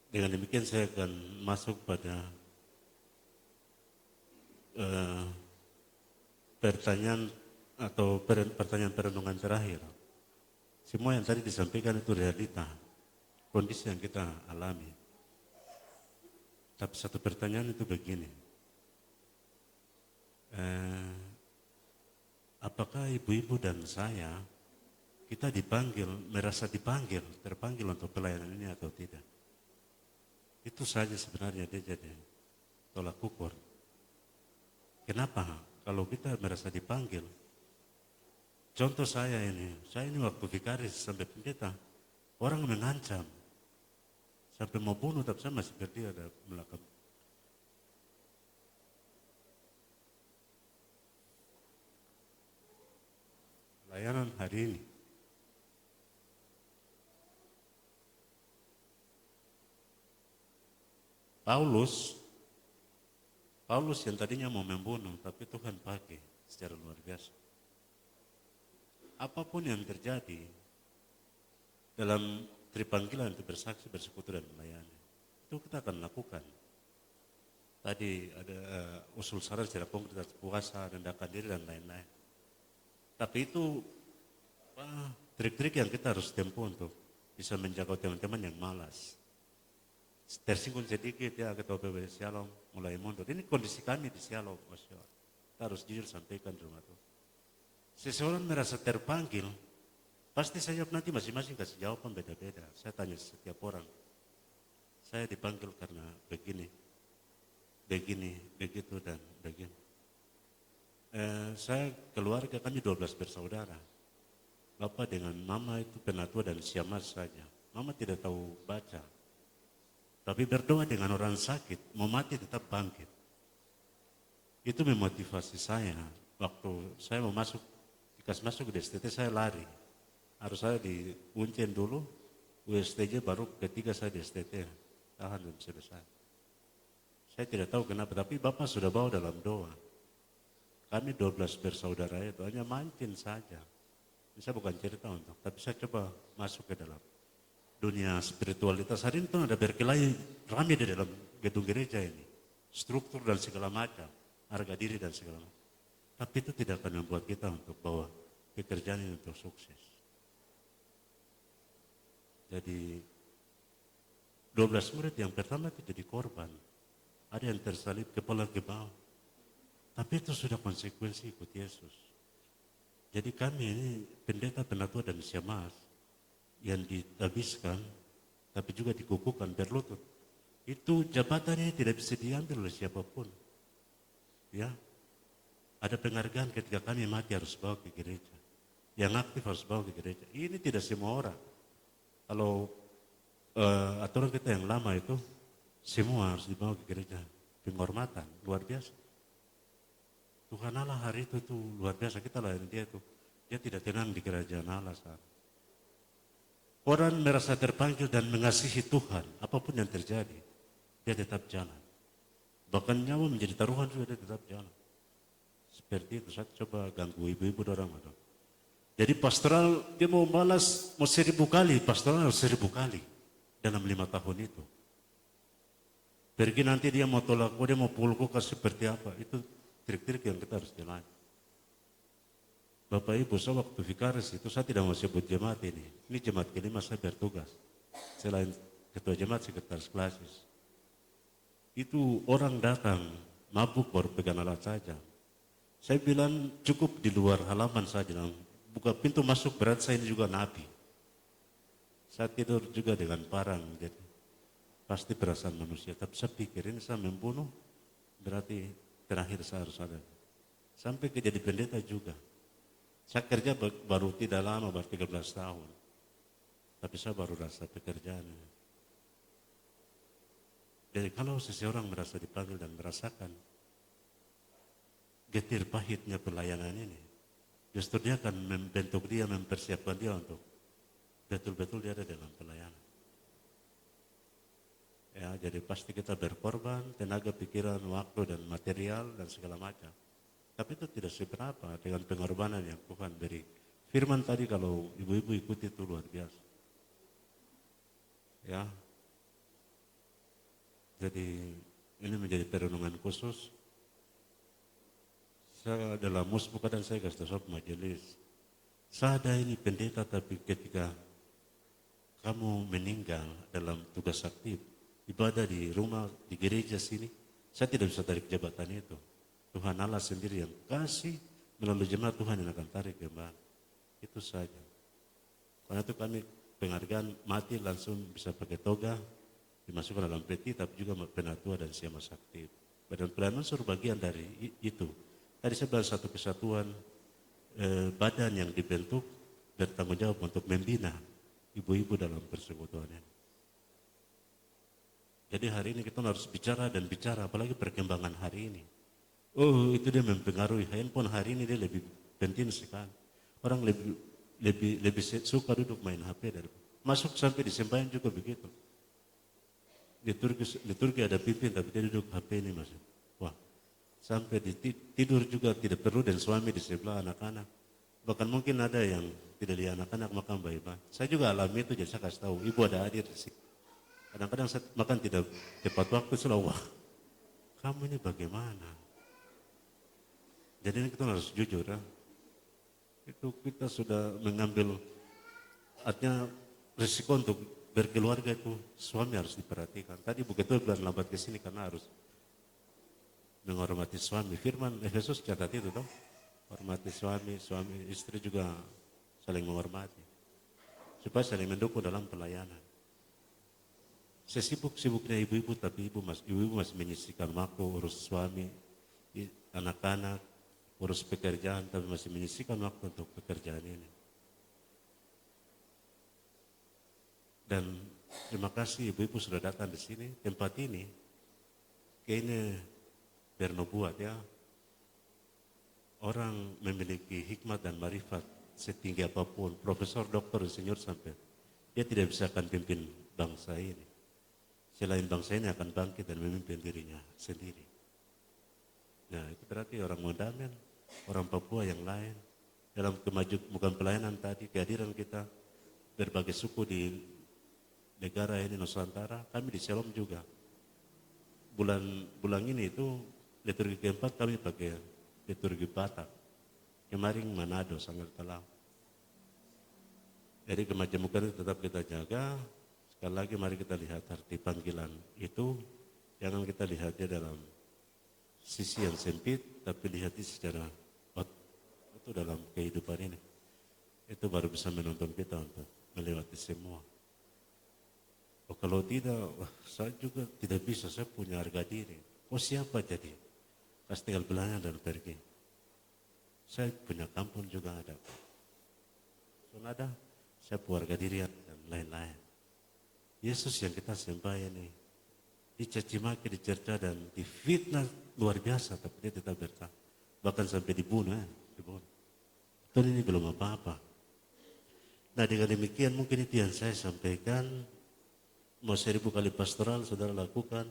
[SPEAKER 21] dengan demikian saya akan masuk pada pertanyaan atau pertanyaan perenungan terakhir. Semua yang tadi disampaikan itu realita, kondisi yang kita alami. Tapi satu pertanyaan itu begini, apakah ibu-ibu dan saya, kita dipanggil, merasa dipanggil, terpanggil untuk pelayanan ini atau tidak? Itu saja sebenarnya dia jadi tolak ukur. Kenapa? Kalau kita merasa dipanggil, contoh saya ini waktu vikaris sampai pendeta, orang mengancam, sampai mau bunuh, tapi saya masih berdiri ada belakang. Layanan hari ini, Paulus yang tadinya mau membunuh, tapi Tuhan pakai secara luar biasa. Apapun yang terjadi dalam tripanggilan untuk bersaksi, bersekutu, dan melayani, itu kita akan lakukan. Tadi ada usul saran secara konkret, puasa, rendahkan diri, dan lain-lain. Tapi itu trik-trik yang kita harus tempuh untuk bisa menjaga teman-teman yang malas. Tersinggung sedikit ya, ketua PW Shalom mulai mundur. Ini kondisi kami di Shalom, Masya Allah. Kita harus jujur sampaikan di rumah Tuhan. Seseorang merasa terpanggil, pasti saya nanti masing-masing kasih jawaban beda-beda. Saya tanya setiap orang, saya dipanggil karena begini, begitu, dan begini. Saya keluarga, kami 12 bersaudara. Bapak dengan mama itu penatua dan siamas saja. Mama tidak tahu baca. Tapi berdoa dengan orang sakit, mau mati tetap bangkit. Itu memotivasi saya. Waktu saya mau masuk, dikasih masuk ke STT, saya lari. Harus saya di Uncen dulu, USTJ baru ketiga saya di STT. Tahan dan selesai. Saya tidak tahu kenapa, tapi Bapak sudah bawa dalam doa. Kami 12 bersaudara itu hanya mancing saja. Ini saya bukan cerita untuk, tapi saya coba masuk ke dalam dunia spiritualitas. Hari ini ada berkelahi ramai di dalam gedung gereja ini. Struktur dan segala macam, harga diri dan segala macam. Tapi itu tidak akan membuat kita untuk bawa pekerjaan ini untuk sukses. Jadi 12 murid yang pertama itu jadi korban. Ada yang tersalib kepala ke bawah. Tapi itu sudah konsekuensi ikut Yesus. Jadi kami ini pendeta, penatua, dan siamas yang dihabiskan, tapi juga dikukuhkan berlutut. Itu jabatannya tidak bisa diambil oleh siapapun. Ya, ada penghargaan ketika kami mati harus bawa ke gereja. Yang aktif harus bawa ke gereja. Ini tidak semua orang. Kalau aturan kita yang lama itu, semua harus dibawa ke gereja. Penghormatan, luar biasa. Tuhan Allah hari itu luar biasa. Kita layani dia itu. Dia tidak tenang di kerajaan Allah saat. Orang merasa terpanggil dan mengasihi Tuhan, apapun yang terjadi, dia tetap jalan. Bahkan nyawa menjadi taruhan juga dia tetap jalan. Seperti itu, saya coba ganggu ibu-ibu dorang. Jadi pastoral, dia mau balas, mau 1000 kali, pastoral harus 1000 kali dalam 5 tahun itu. Pergi nanti dia mau tolak, dia mau pukul seperti apa, itu trik-trik yang kita harus jalan. Bapak Ibu, saya waktu vikaris itu saya tidak mau sebut jemaat ini. Ini jemaat kelima saya bertugas. Selain ketua jemaat, sekretaris klasis. Itu orang datang, mabuk baru pegang alat saja. Saya bilang cukup di luar halaman saja. Buka pintu masuk, berat saya ini juga nabi. Saya tidur juga dengan parang. Jadi pasti perasaan manusia. Tapi saya pikir ini saya membunuh, berarti terakhir saya harus ada. Sampai ke jadi pendeta juga. Saya kerja baru tidak lama, baru 13 tahun. Tapi saya baru rasa pekerjaan. Jadi kalau seseorang merasa dipanggil dan merasakan getir pahitnya pelayanan ini, justru dia akan membentuk dia, mempersiapkan dia untuk betul-betul dia ada dalam pelayanan. Ya, jadi pasti kita berkorban, tenaga, pikiran, waktu, dan material, dan segala macam. Tapi itu tidak seberapa dengan pengorbanan yang Tuhan beri. Firman tadi kalau ibu-ibu ikuti itu luar biasa. Ya, jadi ini menjadi perenungan khusus. Saya dalam musbuk kadang saya kasih tahu majelis. Saya ada ini pendeta, tapi ketika kamu meninggal dalam tugas aktif, ibadah di rumah, di gereja sini, saya tidak bisa tarik jabatan itu. Tuhan Allah sendiri yang kasih, melalui jemaat Tuhan yang akan tarik kembali. Itu saja. Karena itu kami penghargaan mati langsung bisa pakai toga, dimasukkan dalam peti, tapi juga penatua dan siamas aktif. Badan pelayanan unsur bagian dari itu. Tadi saya bilang satu kesatuan badan yang dibentuk bertanggung jawab untuk membina ibu-ibu dalam persekutuan ini. Jadi hari ini kita harus bicara dan bicara, apalagi perkembangan hari ini. Oh, itu dia mempengaruhi. Handphone hari ini dia lebih penting sekali. Orang lebih suka duduk main HP dari masuk sampai di sembahyang juga begitu. Liturgi ada pimpin tapi dia duduk HP ini masuk. Wah, sampai tidur juga tidak perlu dan suami di sebelah anak-anak. Bahkan mungkin ada yang tidak lihat anak-anak makan baik-baik. Saya juga alami itu, jadi saya kasih tahu, ibu ada hadir di sini. Kadang-kadang saya makan tidak tepat waktu, selalu wah, kamu ini bagaimana? Jadi ini kita harus jujur ya. Itu kita sudah mengambil, artinya risiko untuk berkeluarga itu suami harus diperhatikan. Tadi Bu Ketua bilang lambat ke sini karena harus menghormati suami. Firman Efesus catat itu toh. Hormati suami, suami istri juga saling menghormati. Supaya saling mendukung dalam pelayanan. Sesibuk-sibuknya ibu-ibu, tapi ibu-ibu masih menyisihkan waktu urus suami, anak-anak, urus pekerjaan, tapi masih menyisihkan waktu untuk pekerjaan ini. Dan terima kasih ibu-ibu sudah datang di sini. Tempat ini kayaknya bernubuat ya. Orang memiliki hikmat dan marifat setinggi apapun, profesor, doktor, insinyur sampai dia tidak bisa akan pimpin bangsa ini. Selain bangsa ini akan bangkit dan memimpin dirinya sendiri. Nah, itu berarti orang Mondamen, orang Papua yang lain dalam kemajuan pelayanan tadi, kehadiran kita berbagai suku di negara ini Nusantara, kami di Shalom juga. Bulan ini itu liturgi keempat kami pakai liturgi Batak. Kemarin Manado, Sanggar Talau. Jadi kemajemukan itu tetap kita jaga. Sekali lagi mari kita lihat arti panggilan itu, jangan kita lihatnya dalam sisi yang sempit, tapi lihatnya secara itu dalam kehidupan ini. Itu baru bisa menuntun kita untuk melewati semua. Oh, kalau tidak, saya juga tidak bisa, saya punya harga diri. Oh siapa jadi? Pas tinggal belanja dan pergi. Saya punya kampung juga ada. Sonada, saya punya harga diri dan lain-lain. Yesus yang kita sembah ini dicaci maki, dicerca dan difitnah luar biasa, tapi dia tetap bertahan. Bahkan sampai dibunuh. Dan ini belum apa-apa. Nah dengan demikian mungkin itu yang saya sampaikan. Mau 1000 kali pastoral saudara lakukan,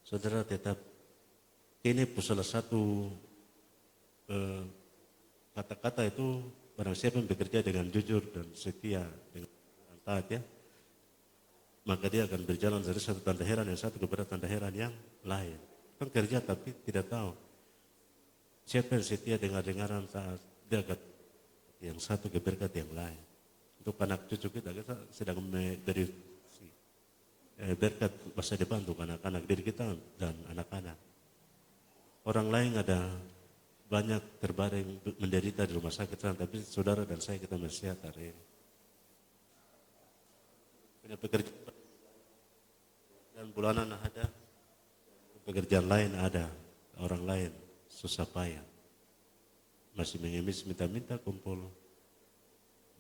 [SPEAKER 21] saudara tetap ini salah satu kata-kata itu barang siapa yang bekerja dengan jujur dan setia dengan taat ya, maka dia akan berjalan dari satu tanda heran yang satu kepada tanda heran yang lain. Kan kerja tapi tidak tahu siapa yang setia dengar-dengaran saat dia akan yang satu ke berkat yang lain. Untuk anak cucu kita sedang memberi berkat masa depan untuk anak-anak diri kita dan anak-anak. Orang lain ada banyak terbaring menderita di rumah sakit, tapi saudara dan saya kita masih sehat hari ini. Punya pekerjaan dan bulanan ada, pekerjaan lain ada, orang lain susah payah, masih mengemis minta-minta kumpul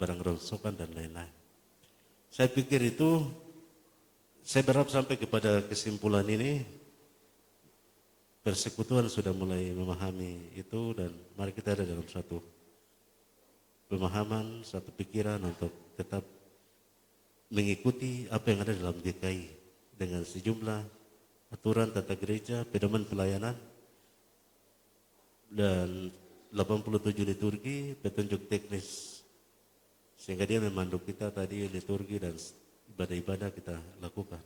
[SPEAKER 21] barang rongsokan dan lain-lain. Saya pikir itu. Saya berharap sampai kepada kesimpulan ini, persekutuan sudah mulai memahami itu dan mari kita ada dalam satu pemahaman, satu pikiran untuk tetap mengikuti apa yang ada dalam DKI dengan sejumlah aturan tata gereja, pedoman pelayanan, dan 87 liturgi, petunjuk teknis. Sehingga dia memandu kita tadi liturgi dan ibadah-ibadah kita lakukan.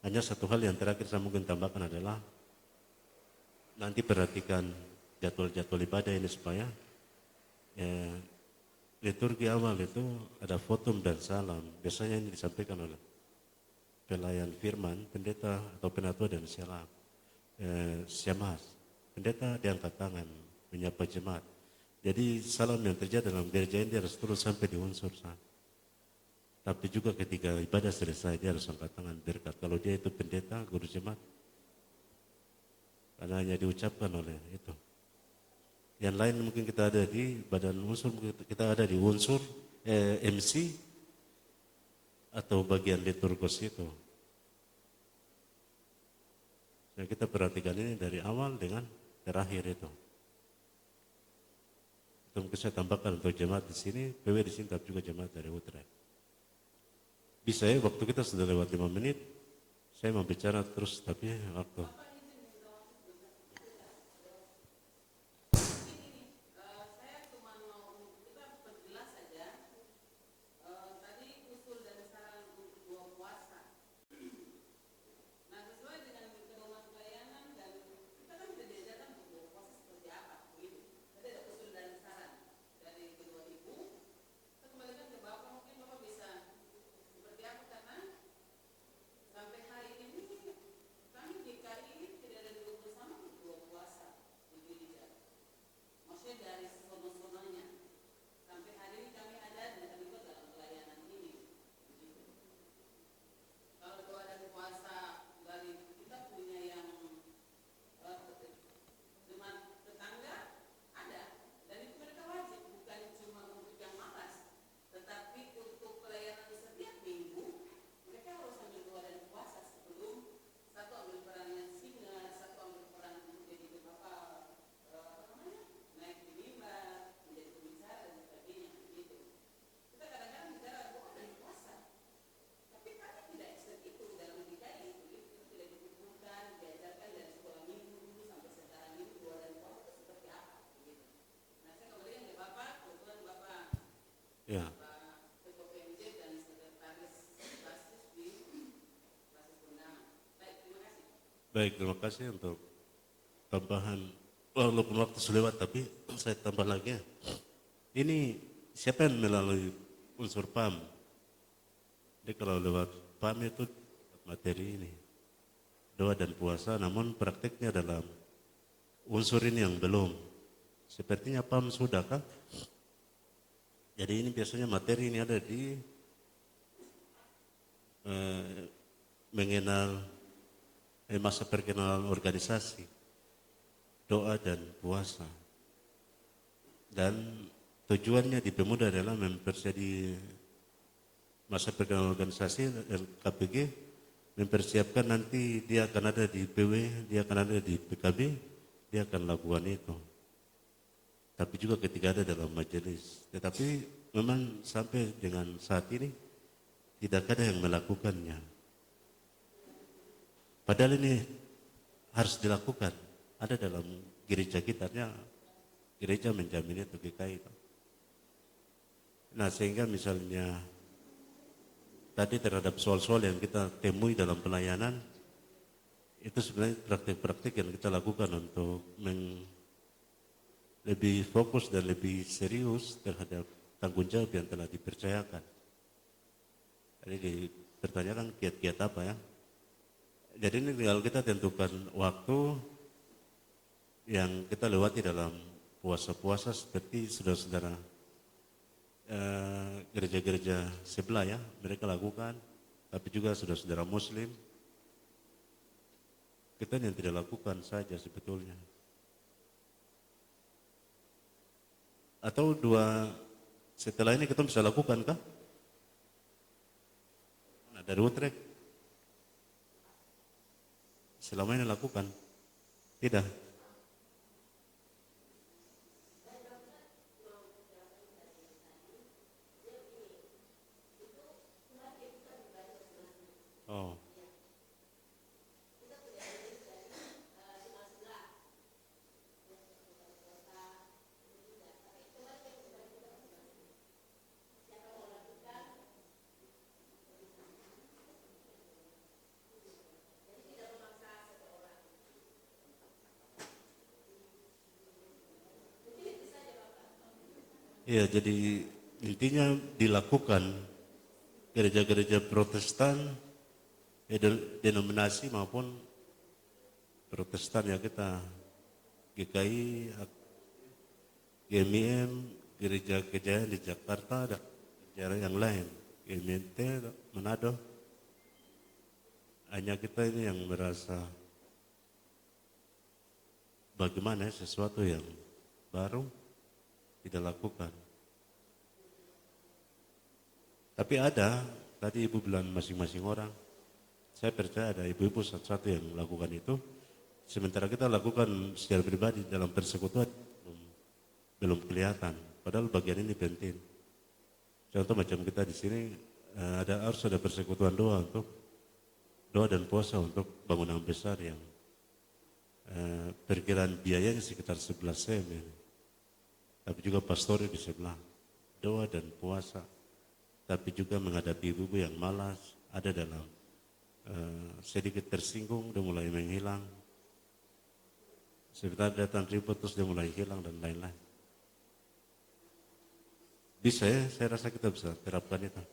[SPEAKER 21] Hanya satu hal yang terakhir saya mungkin tambahkan adalah nanti perhatikan jadwal-jadwal ibadah ini supaya liturgi awal itu ada fotum dan salam. Biasanya ini disampaikan oleh pelayan firman, pendeta atau penatua dan syemah. Pendeta diangkat tangan, menyapa jemaat. Jadi salam yang terjadi dalam gereja ini harus terus sampai di unsur sana. Tapi juga ketika ibadah selesai dia harus angkat tangan berkat. Kalau dia itu pendeta, guru jemaat, karena hanya diucapkan oleh itu. Yang lain mungkin kita ada di badan unsur, kita ada di unsur MC atau bagian liturgos itu. Nah, kita perhatikan ini dari awal dengan terakhir itu. Itu mungkin saya tambahkan untuk jemaat di sini, PW di sini, tapi juga jemaat dari Utrecht. Bisa ya, waktu kita sudah lewat 5 menit, saya mau bicara terus, tapi waktu. Ya. Baik, terima kasih untuk tambahan. Walaupun waktu sudah lewat, tapi saya tambah lagi ya. Ini siapa yang melalui unsur PAM? Jadi kalau lewat PAM itu materi ini, doa dan puasa, namun prakteknya dalam unsur ini yang belum. Sepertinya PAM sudah kah? Jadi ini biasanya materi ini ada di mengenal masa perkenalan organisasi, doa dan puasa. Dan tujuannya di Pemuda adalah mempersiapkan masa perkenalan organisasi KPG, mempersiapkan nanti dia akan ada di PW, dia akan ada di PKB, dia akan lakukan itu. Tapi juga ketika ada dalam majelis. Tetapi memang sampai dengan saat ini tidak ada yang melakukannya. Padahal ini harus dilakukan. Ada dalam gereja kita, gereja menjamin itu GKI. Nah, sehingga misalnya tadi terhadap soal-soal yang kita temui dalam pelayanan, itu sebenarnya praktik-praktik yang kita lakukan untuk lebih fokus dan lebih serius terhadap tanggung jawab yang telah dipercayakan. Jadi dipertanyakan kiat-kiat apa ya. Jadi ini tinggal kita tentukan waktu yang kita lewati dalam puasa-puasa seperti saudara-saudara gereja-gereja sebelah ya, mereka lakukan, tapi juga saudara-saudara Muslim. Kita yang tidak lakukan saja sebetulnya. Atau dua setelah ini kita bisa lakukan kah? Nah, dari Utrecht selama ini lakukan? Tidak. Oh. Ya, jadi intinya dilakukan gereja-gereja Protestan, denominasi maupun Protestan ya kita, GKI, GMIM, Gereja Kejayaan di Jakarta, dan gereja yang lain, GMT, Manado. Hanya kita ini yang merasa bagaimana sesuatu yang baru tidak lakukan. Tapi ada, tadi ibu bilang masing-masing orang, saya percaya ada ibu-ibu satu-satu yang melakukan itu, sementara kita lakukan secara pribadi dalam persekutuan belum kelihatan, padahal bagian ini penting. Contoh macam kita di sini harus ada persekutuan doa dan puasa untuk bangunan besar yang perkiraan biayanya sekitar 11 M. Tapi juga pastori di sebelah, doa dan puasa. Tapi juga menghadapi ibu-ibu yang malas, ada dalam sedikit tersinggung, dia mulai menghilang. Sebentar datang ribut terus dia mulai hilang dan lain-lain. Bisa ya, saya rasa kita bisa terapkan itu.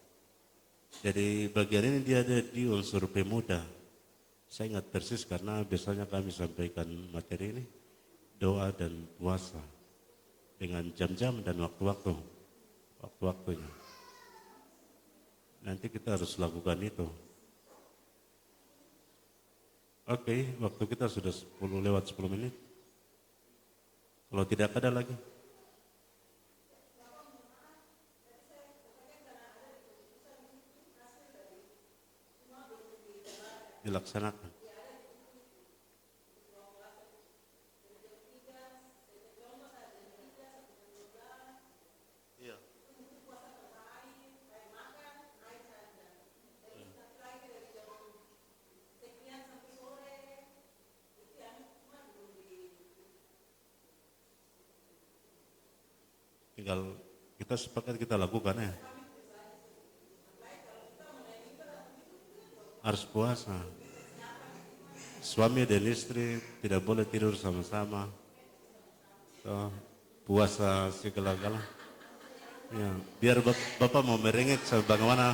[SPEAKER 21] Jadi bagian ini dia ada di unsur pemuda. Saya ingat persis karena biasanya kami sampaikan materi ini, doa dan puasa dengan jam-jam dan waktu-waktunya. Nanti kita harus lakukan itu. Oke, waktu kita sudah 10 menit. Kalau tidak ada lagi. Dilaksanakan. Iya. Tinggal kita sepakat kita lakukan ya. Harus puasa. Suami dan istri tidak boleh tidur sama-sama. So, puasa segala-gala. Ya, biar Bapak mau merengek sebagaimana.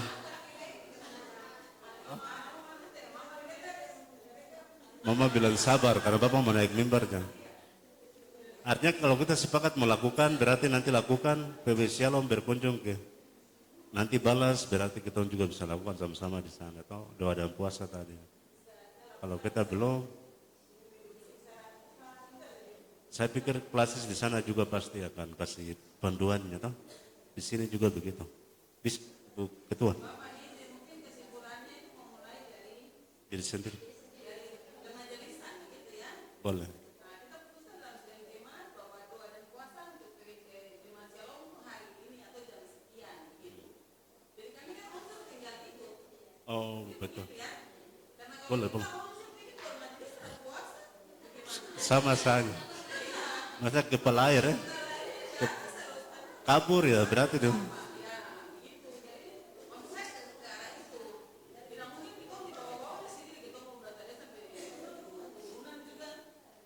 [SPEAKER 21] Mama bilang sabar karena Bapak mau naik mimbarnya. Artinya kalau kita sepakat melakukan berarti nanti lakukan PW Shalom berkunjung ke. Nanti balas berarti kita juga bisa lakukan sama-sama di sana. Atau doa dan puasa tadi. Kalau kita belum, saya pikir klasis di sana juga pasti akan kasih panduannya. Toh? Di sini juga begitu. Bisa, Bu Ketua. Jadi sendiri. Boleh. Oh betul. Boleh. Sama saja. Masa kepala air ya? Kabur ya berarti dong.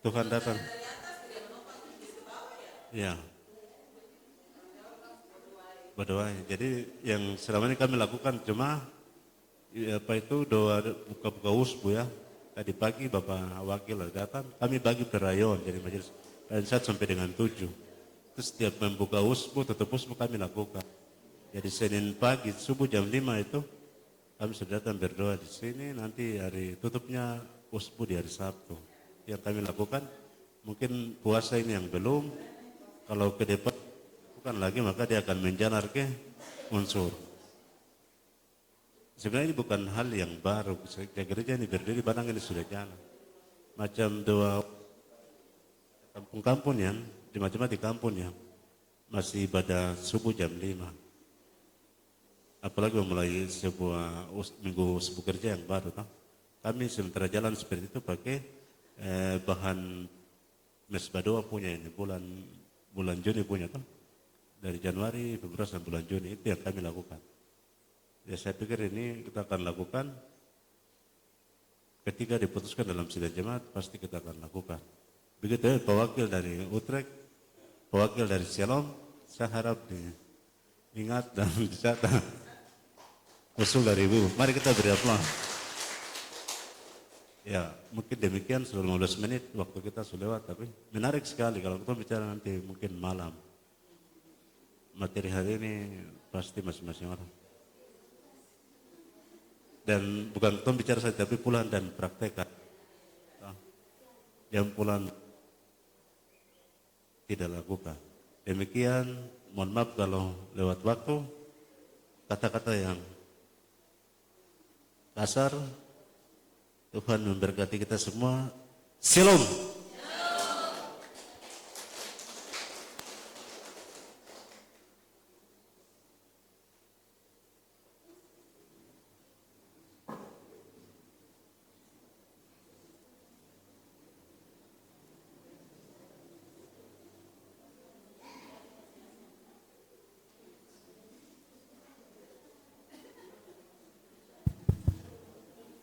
[SPEAKER 21] Tuhan datang. Ya. Berdoa. Jadi yang selama ini kami lakukan cuma doa buka-buka usbu ya. Tadi pagi Bapak Wakil datang, kami bagi per rayon jadi majelis rayon 1 sampai dengan 7. Terus setiap membuka usbu, tutup usbu kami lakukan. Jadi Senin pagi subuh jam 5 itu kami sudah datang berdoa di sini. Nanti hari tutupnya usbu di hari Sabtu. Yang kami lakukan mungkin puasa ini yang belum. Kalau ke depan bukan lagi maka dia akan menjalar ke unsur. Sebenarnya ini bukan hal yang baru. Gereja ini berdiri, barang ini sudah jalan. Macam doa kampung-kampung yang, di macam-macam di kampung yang masih ibadah subuh jam 5. Apalagi memulai sebuah minggu subuh kerja yang baru. Toh? Kami sementara jalan seperti itu pakai bahan mesbah doa punya ini, bulan Juni punya. Toh? Dari Januari, Februari sampai bulan Juni, itu yang kami lakukan. Ya saya pikir ini kita akan lakukan ketika diputuskan dalam sidang jemaat pasti kita akan lakukan. Begitu ya Pak Wakil dari Utrecht, Pak Wakil dari Shalom, saya harap diingat dan dicatat usul dari Ibu. Mari kita beri aplaus. Ya, mungkin demikian, sudah 15 menit waktu kita sudah lewat, tapi menarik sekali kalau kita bicara nanti mungkin malam. Materi hari ini pasti masing-masing orang. Dan bukan kita bicara saja, tapi pulang dan praktekkan. Yang pulang tidak lakukan. Demikian, mohon maaf kalau lewat waktu, kata-kata yang kasar. Tuhan memberkati kita semua. Shalom.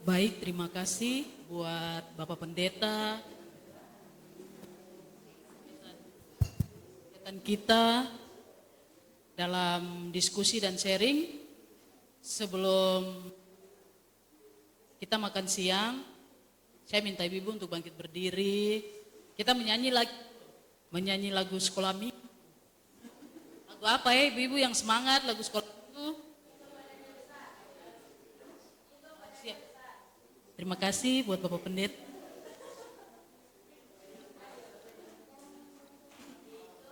[SPEAKER 4] Baik, terima kasih buat Bapak Pendeta, kegiatan kita dalam diskusi dan sharing. Sebelum kita makan siang, saya minta ibu-ibu untuk bangkit berdiri. Kita menyanyi lagu sekolah minggu. Lagu apa ya ibu-ibu yang semangat lagu sekolah minggu? Terima kasih buat Bapak Pendeta.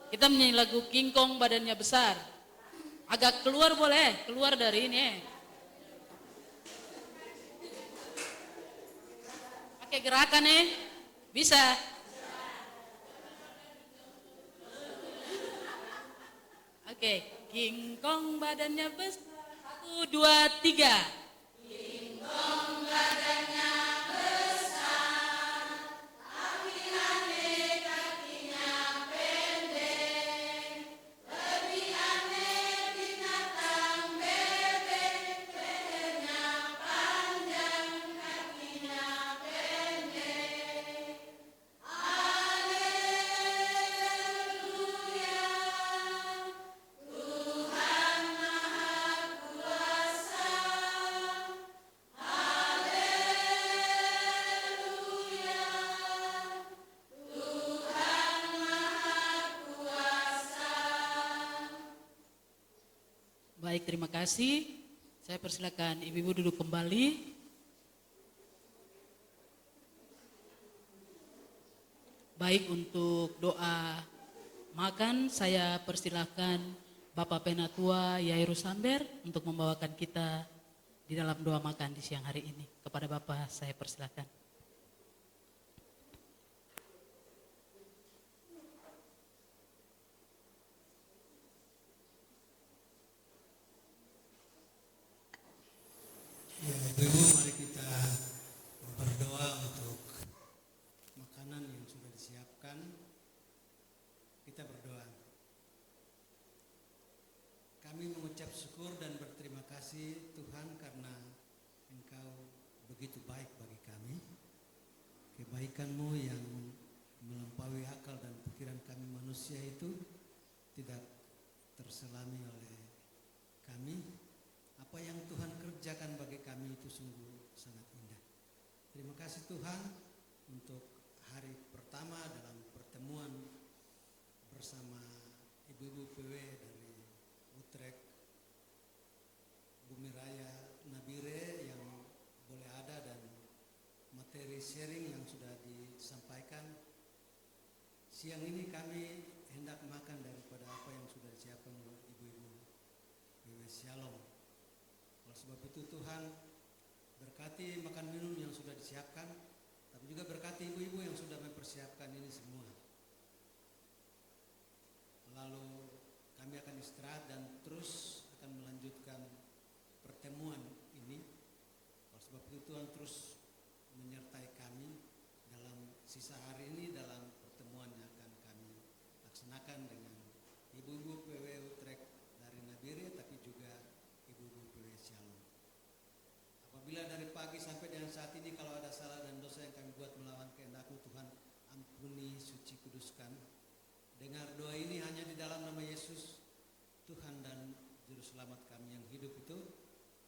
[SPEAKER 4] Kita menyanyi lagu King Kong badannya besar. Agak keluar boleh, keluar dari ini. Pakai gerakan bisa. Oke, King Kong badannya besar. 1, 2, 3. King Kong badannya besar, tapi aneh kakinya pendek. Lebih aneh binatang bebek, lehernya panjang, kakinya pendek. Haleluya, Tuhan Maha Kuasa. Baik, terima kasih. Saya persilakan ibu-ibu duduk kembali. Baik, untuk doa makan, saya persilakan Bapak Penatua Yairu Samber untuk membawakan kita di dalam doa makan di siang hari ini. Kepada Bapak saya persilakan.
[SPEAKER 1] Ya, Ibu, mari kita berdoa untuk makanan yang sudah disiapkan. Kita berdoa. Kami mengucap syukur dan berterima kasih Tuhan karena Engkau begitu baik bagi kami. Kebaikan-Mu yang melampaui akal dan pikiran kami manusia itu tidak terselami oleh kami. Apa yang Tuhan kerjakan bagi kami itu sungguh sangat indah. Terima kasih Tuhan untuk hari pertama dalam pertemuan bersama ibu-ibu PW dari Utrecht, Bumi Raya, Nabire yang boleh ada dan materi sharing yang sudah disampaikan. Siang ini kami hendak makan daripada apa yang sudah disiapkan oleh ibu-ibu PW Shalom. Oleh sebab itu Tuhan berkati makan minum yang sudah disiapkan, tapi juga berkati ibu-ibu yang sudah mempersiapkan ini semua. Lalu kami akan istirahat dan terus akan melanjutkan pertemuan ini. Oleh sebab itu Tuhan terus menyertai kami dalam sisa hari ini dalam pertemuan yang akan kami laksanakan dengan ibu-ibu PW Utrecht dari Nabire, tapi juga ibu-ibu PW Shalom. Apabila dari pagi sampai dengan saat ini kalau ada salah dan dosa yang kami buat melawan kehendak-Mu, Tuhan ampuni, suci, kuduskan. Dengar doa ini hanya di dalam nama Yesus Tuhan dan Juru Selamat kami yang hidup itu,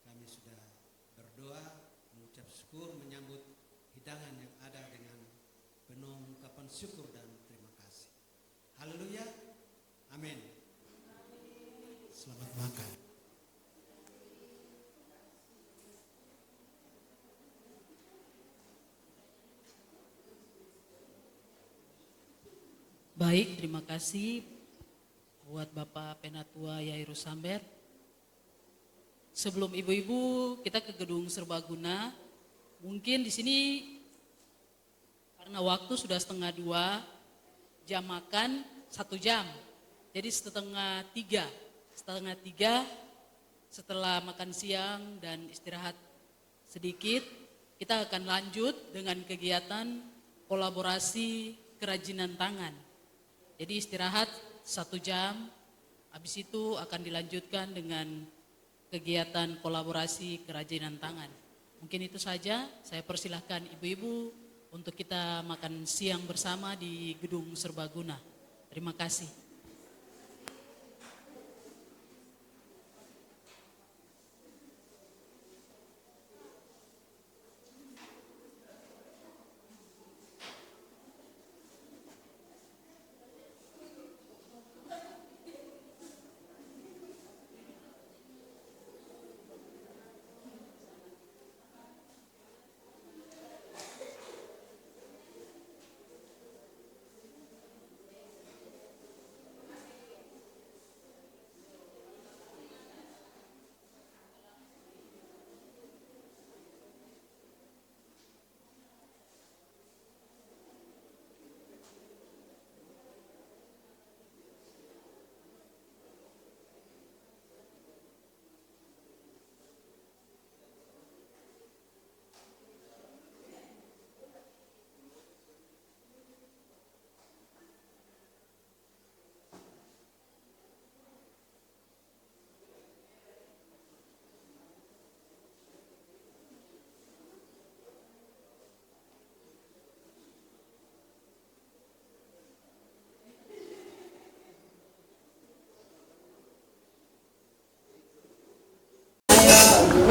[SPEAKER 1] kami sudah berdoa, mengucap syukur, menyambut hidangan yang ada dengan penuh ungkapan syukur dan terima kasih. Haleluya, amin. Selamat makan.
[SPEAKER 4] Baik, terima kasih buat Bapak Penatua Yairus Samber. Sebelum ibu-ibu kita ke gedung serbaguna, mungkin di sini karena waktu sudah 1:30, jam makan 1 jam, jadi 2:30. 2:30 setelah makan siang dan istirahat sedikit, kita akan lanjut dengan kegiatan kolaborasi kerajinan tangan. Jadi istirahat 1 jam, habis itu akan dilanjutkan dengan kegiatan kolaborasi kerajinan tangan. Mungkin itu saja, saya persilahkan ibu-ibu untuk kita makan siang bersama di gedung serbaguna. Terima kasih.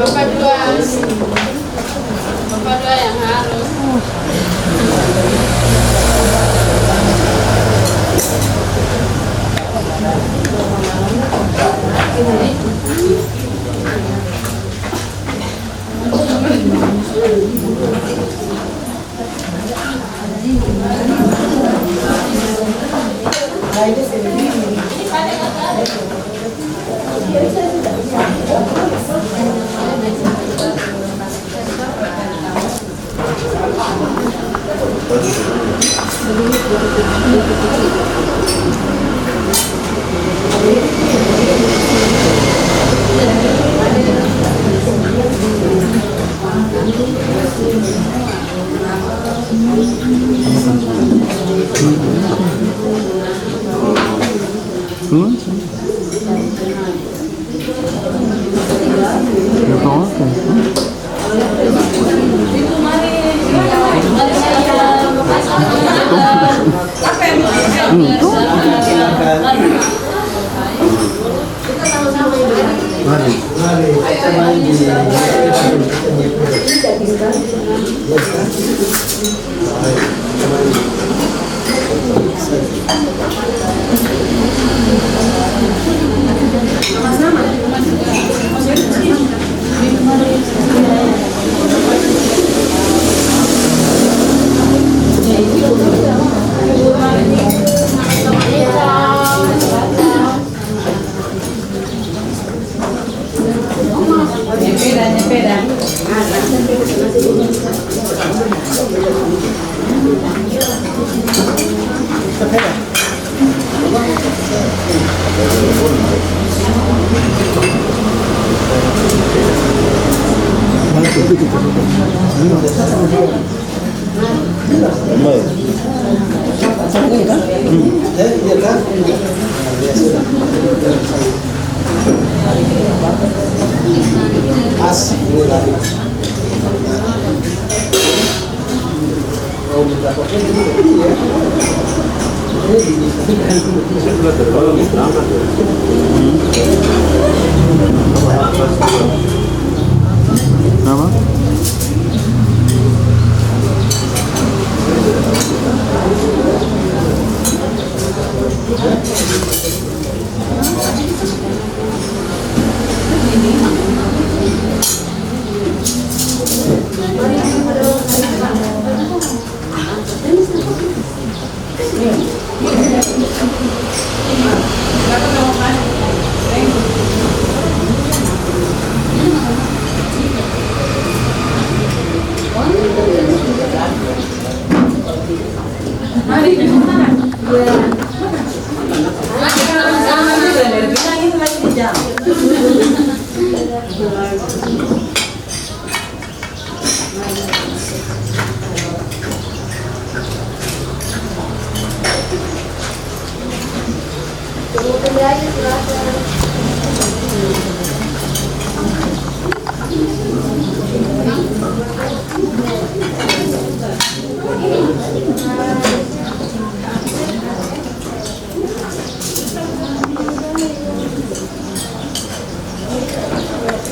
[SPEAKER 8] Bapak dua yang harus.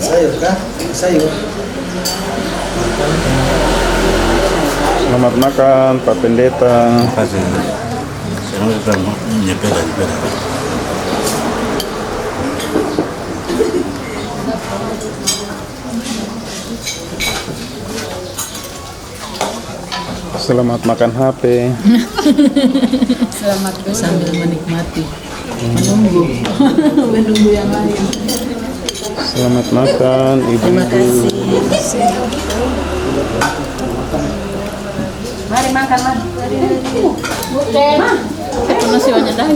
[SPEAKER 2] Sayur kah? Sayur.
[SPEAKER 22] Selamat makan Pak Pendeta.
[SPEAKER 21] Terima kasih. Saya sudah menyebelah juga.
[SPEAKER 22] Selamat makan HP.
[SPEAKER 4] Selamat sambil menikmati, menunggu yang lain.
[SPEAKER 22] Selamat makan ibu-ibu.
[SPEAKER 16] Mari makan, mari.
[SPEAKER 4] Nasi banyak dah.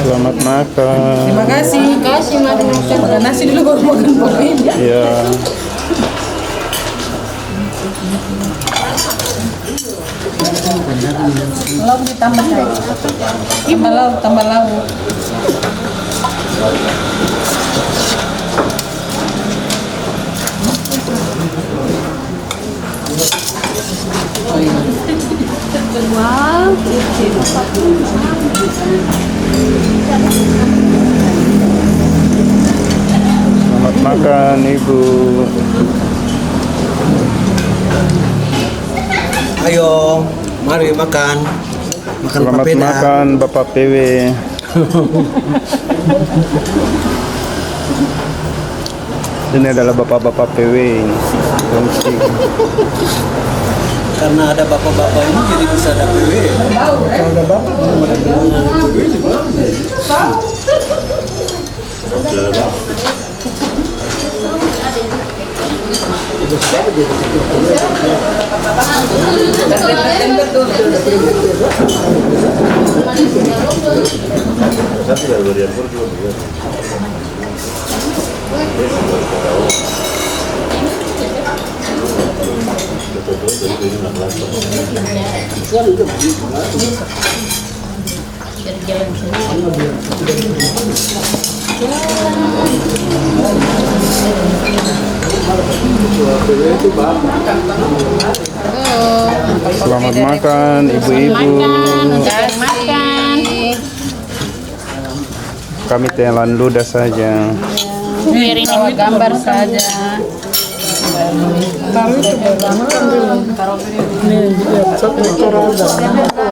[SPEAKER 22] Selamat makan.
[SPEAKER 4] Terima kasih. Terima kasih, mari makan. Makan nasi dulu baru makan pokoknya.
[SPEAKER 22] Iya.
[SPEAKER 4] Lauk ditambah saya. Tambah lauk.
[SPEAKER 15] Wow.
[SPEAKER 22] Selamat makan ibu.
[SPEAKER 2] Ayo, mari makan. Makan
[SPEAKER 22] Selamat
[SPEAKER 2] papeda.
[SPEAKER 22] makan Bapak PW. Ini adalah bapak-bapak PW ini.
[SPEAKER 2] Karena ada bapak-bapak ini jadi bisa ada PW. Kalau ada bapak, ada PW juga.
[SPEAKER 22] Selamat makan ibu-ibu. Kami telan ludah saja.
[SPEAKER 4] Piring gambar saja.
[SPEAKER 17] Taruh itu. Taruh